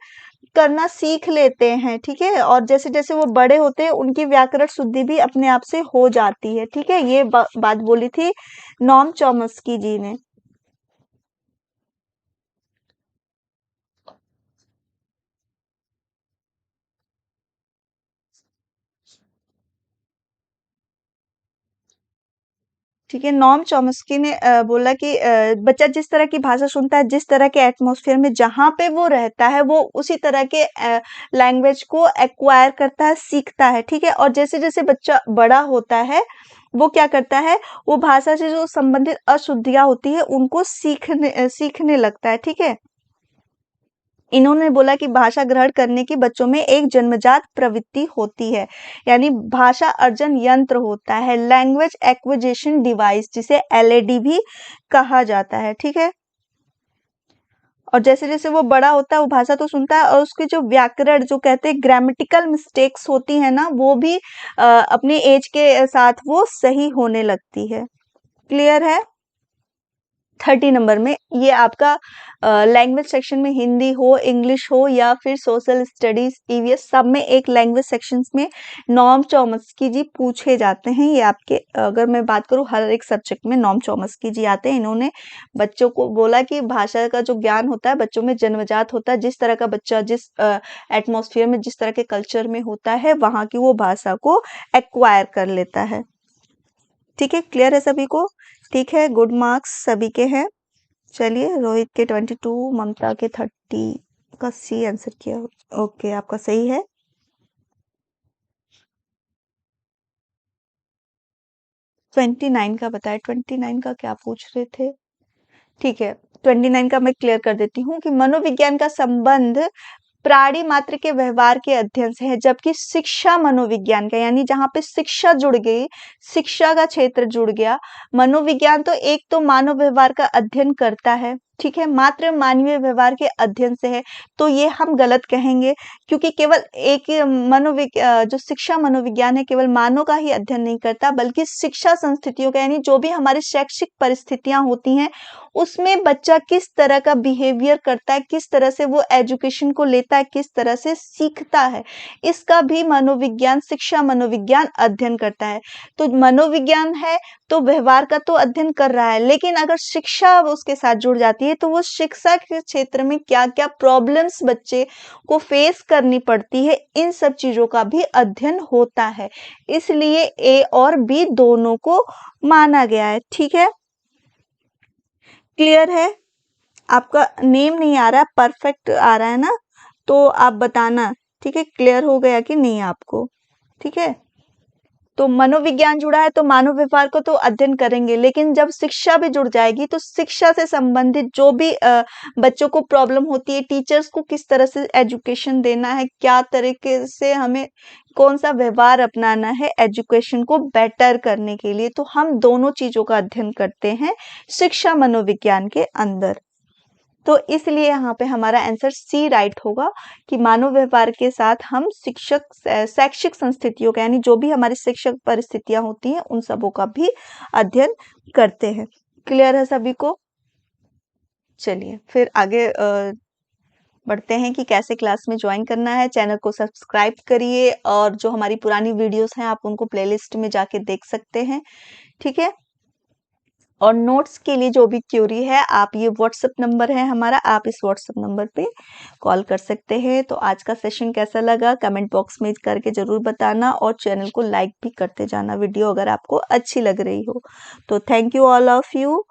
करना सीख लेते हैं, ठीक है? और जैसे-जैसे वो बड़े होते हैं उनकी व्याकरण शुद्धि भी अपने आप से हो जाती है, ठीक है? ये बात बोली थी नॉम चॉम्स्की जी ने। ठीक है, नॉम चॉम्स्की ने बोला कि बच्चा जिस तरह की भाषा सुनता है, जिस तरह के एटमॉस्फेयर में जहाँ पे वो रहता है, वो उसी तरह के लैंग्वेज को एक्वायर करता है, सीखता है, ठीक है? और जैसे-जैसे बच्चा बड़ा होता है, वो क्या करता है, वो भाषा से जो संबंधित अशुद्धियाँ होती है, उनको सीखने लगता है, ठीक है? इन्होंने बोला कि भाषा ग्रहण करने की बच्चों में एक जन्मजात प्रवृत्ति होती है, यानी भाषा अर्जन यंत्र होता है, लैंग्वेज एक्विजिशन डिवाइस, जिसे एलएडी भी कहा जाता है, ठीक है? और जैसे-जैसे वो बड़ा होता है, वो भाषा तो सुनता है और उसके जो व्याकरण जो कहते हैं ग्रामेटिकल मिस्टेक्स होती है ना, वो भी अपने एज के साथ वो सही होने लगती है। क्लियर है? 30 नंबर में ये आपका लैंग्वेज सेक्शन में हिंदी हो, इंग्लिश हो या फिर सोशल स्टडीज, ईवीएस, सब में एक लैंग्वेज सेक्शंस में नॉम चॉम्स्की जी पूछे जाते हैं। ये आपके अगर मैं बात करूँ हर एक सब्जेक्ट में नॉम चॉम्स्की जी आते हैं। इन्होंने बच्चों को बोला कि भाषा का जो ज्ञान होता है बच्चों में जन्मजात होता है। जिस तरह का बच्चा जिस एटमॉस्फेयर में, जिस तरह के कल्चर में होता है, वहाँ की वो भाषा को एक्वायर कर लेता है। ठीक है, क्लियर है सभी को? ठीक है, गुड मार्क्स सभी के हैं। चलिए, रोहित के 22, ममता के 30 का सी आंसर किया। ओके, आपका सही है। ट्वेंटी नाइन का बताया, 29 का क्या पूछ रहे थे? ठीक है, 29 का मैं क्लियर कर देती हूँ कि मनोविज्ञान का संबंध प्राणी मात्र के व्यवहार के अध्ययन से है, जबकि शिक्षा मनोविज्ञान का, यानी जहाँ पे शिक्षा जुड़ गई, शिक्षा का क्षेत्र जुड़ गया। मनोविज्ञान तो एक तो मानव व्यवहार का अध्ययन करता है, ठीक है, मात्र मानवीय व्यवहार के अध्ययन से है, तो ये हम गलत कहेंगे, क्योंकि केवल एक ही जो शिक्षा मनोविज्ञान है, केवल मानव का ही अध्ययन नहीं करता, बल्कि शिक्षा संस्थितियों का, यानी जो भी हमारी शैक्षिक परिस्थितियां होती हैं, उसमें बच्चा किस तरह का बिहेवियर करता है, किस तरह से वो एजुकेशन को लेता है, किस तरह से सीखता है, इसका भी मनोविज्ञान, शिक्षा मनोविज्ञान अध्ययन करता है। तो मनोविज्ञान है तो व्यवहार का तो अध्ययन कर रहा है, लेकिन अगर शिक्षा उसके साथ जुड़ जाती है तो वो शिक्षा के क्षेत्र में क्या-क्या प्रॉब्लम्स बच्चे को फेस करनी पड़ती है, इन सब चीजों का भी अध्ययन होता है। इसलिए ए और बी दोनों को माना गया है, ठीक है? क्लियर है? आपका नेम नहीं आ रहा, परफेक्ट आ रहा है ना? तो आप बताना, ठीक है, क्लियर हो गया कि नहीं आपको? ठीक है, तो मनोविज्ञान जुड़ा है तो मानव व्यवहार को तो अध्ययन करेंगे, लेकिन जब शिक्षा भी जुड़ जाएगी तो शिक्षा से संबंधित जो भी बच्चों को प्रॉब्लम होती है, टीचर्स को किस तरह से एजुकेशन देना है, क्या तरीके से हमें कौन सा व्यवहार अपनाना है एजुकेशन को बेटर करने के लिए, तो हम दोनों चीजों का अध्ययन करते हैं शिक्षा मनोविज्ञान के अंदर। तो इसलिए यहाँ पे हमारा आंसर सी राइट होगा कि मानव व्यवहार के साथ हम शैक्षिक संस्थितियों का, यानी जो भी हमारी शिक्षक परिस्थितियां होती हैं, उन सबों का भी अध्ययन करते हैं। क्लियर है सभी को? चलिए फिर आगे बढ़ते हैं कि कैसे क्लास में ज्वाइन करना है। चैनल को सब्सक्राइब करिए और जो हमारी पुरानी वीडियोस हैं आप उनको प्लेलिस्ट में जाके देख सकते हैं, ठीक है? और नोट्स के लिए जो भी क्यूरी है, आप ये व्हाट्सएप नंबर है हमारा, आप इस व्हाट्सएप नंबर पे कॉल कर सकते हैं। तो आज का सेशन कैसा लगा कमेंट बॉक्स में करके ज़रूर बताना और चैनल को लाइक भी करते जाना वीडियो अगर आपको अच्छी लग रही हो। तो thank you all of you.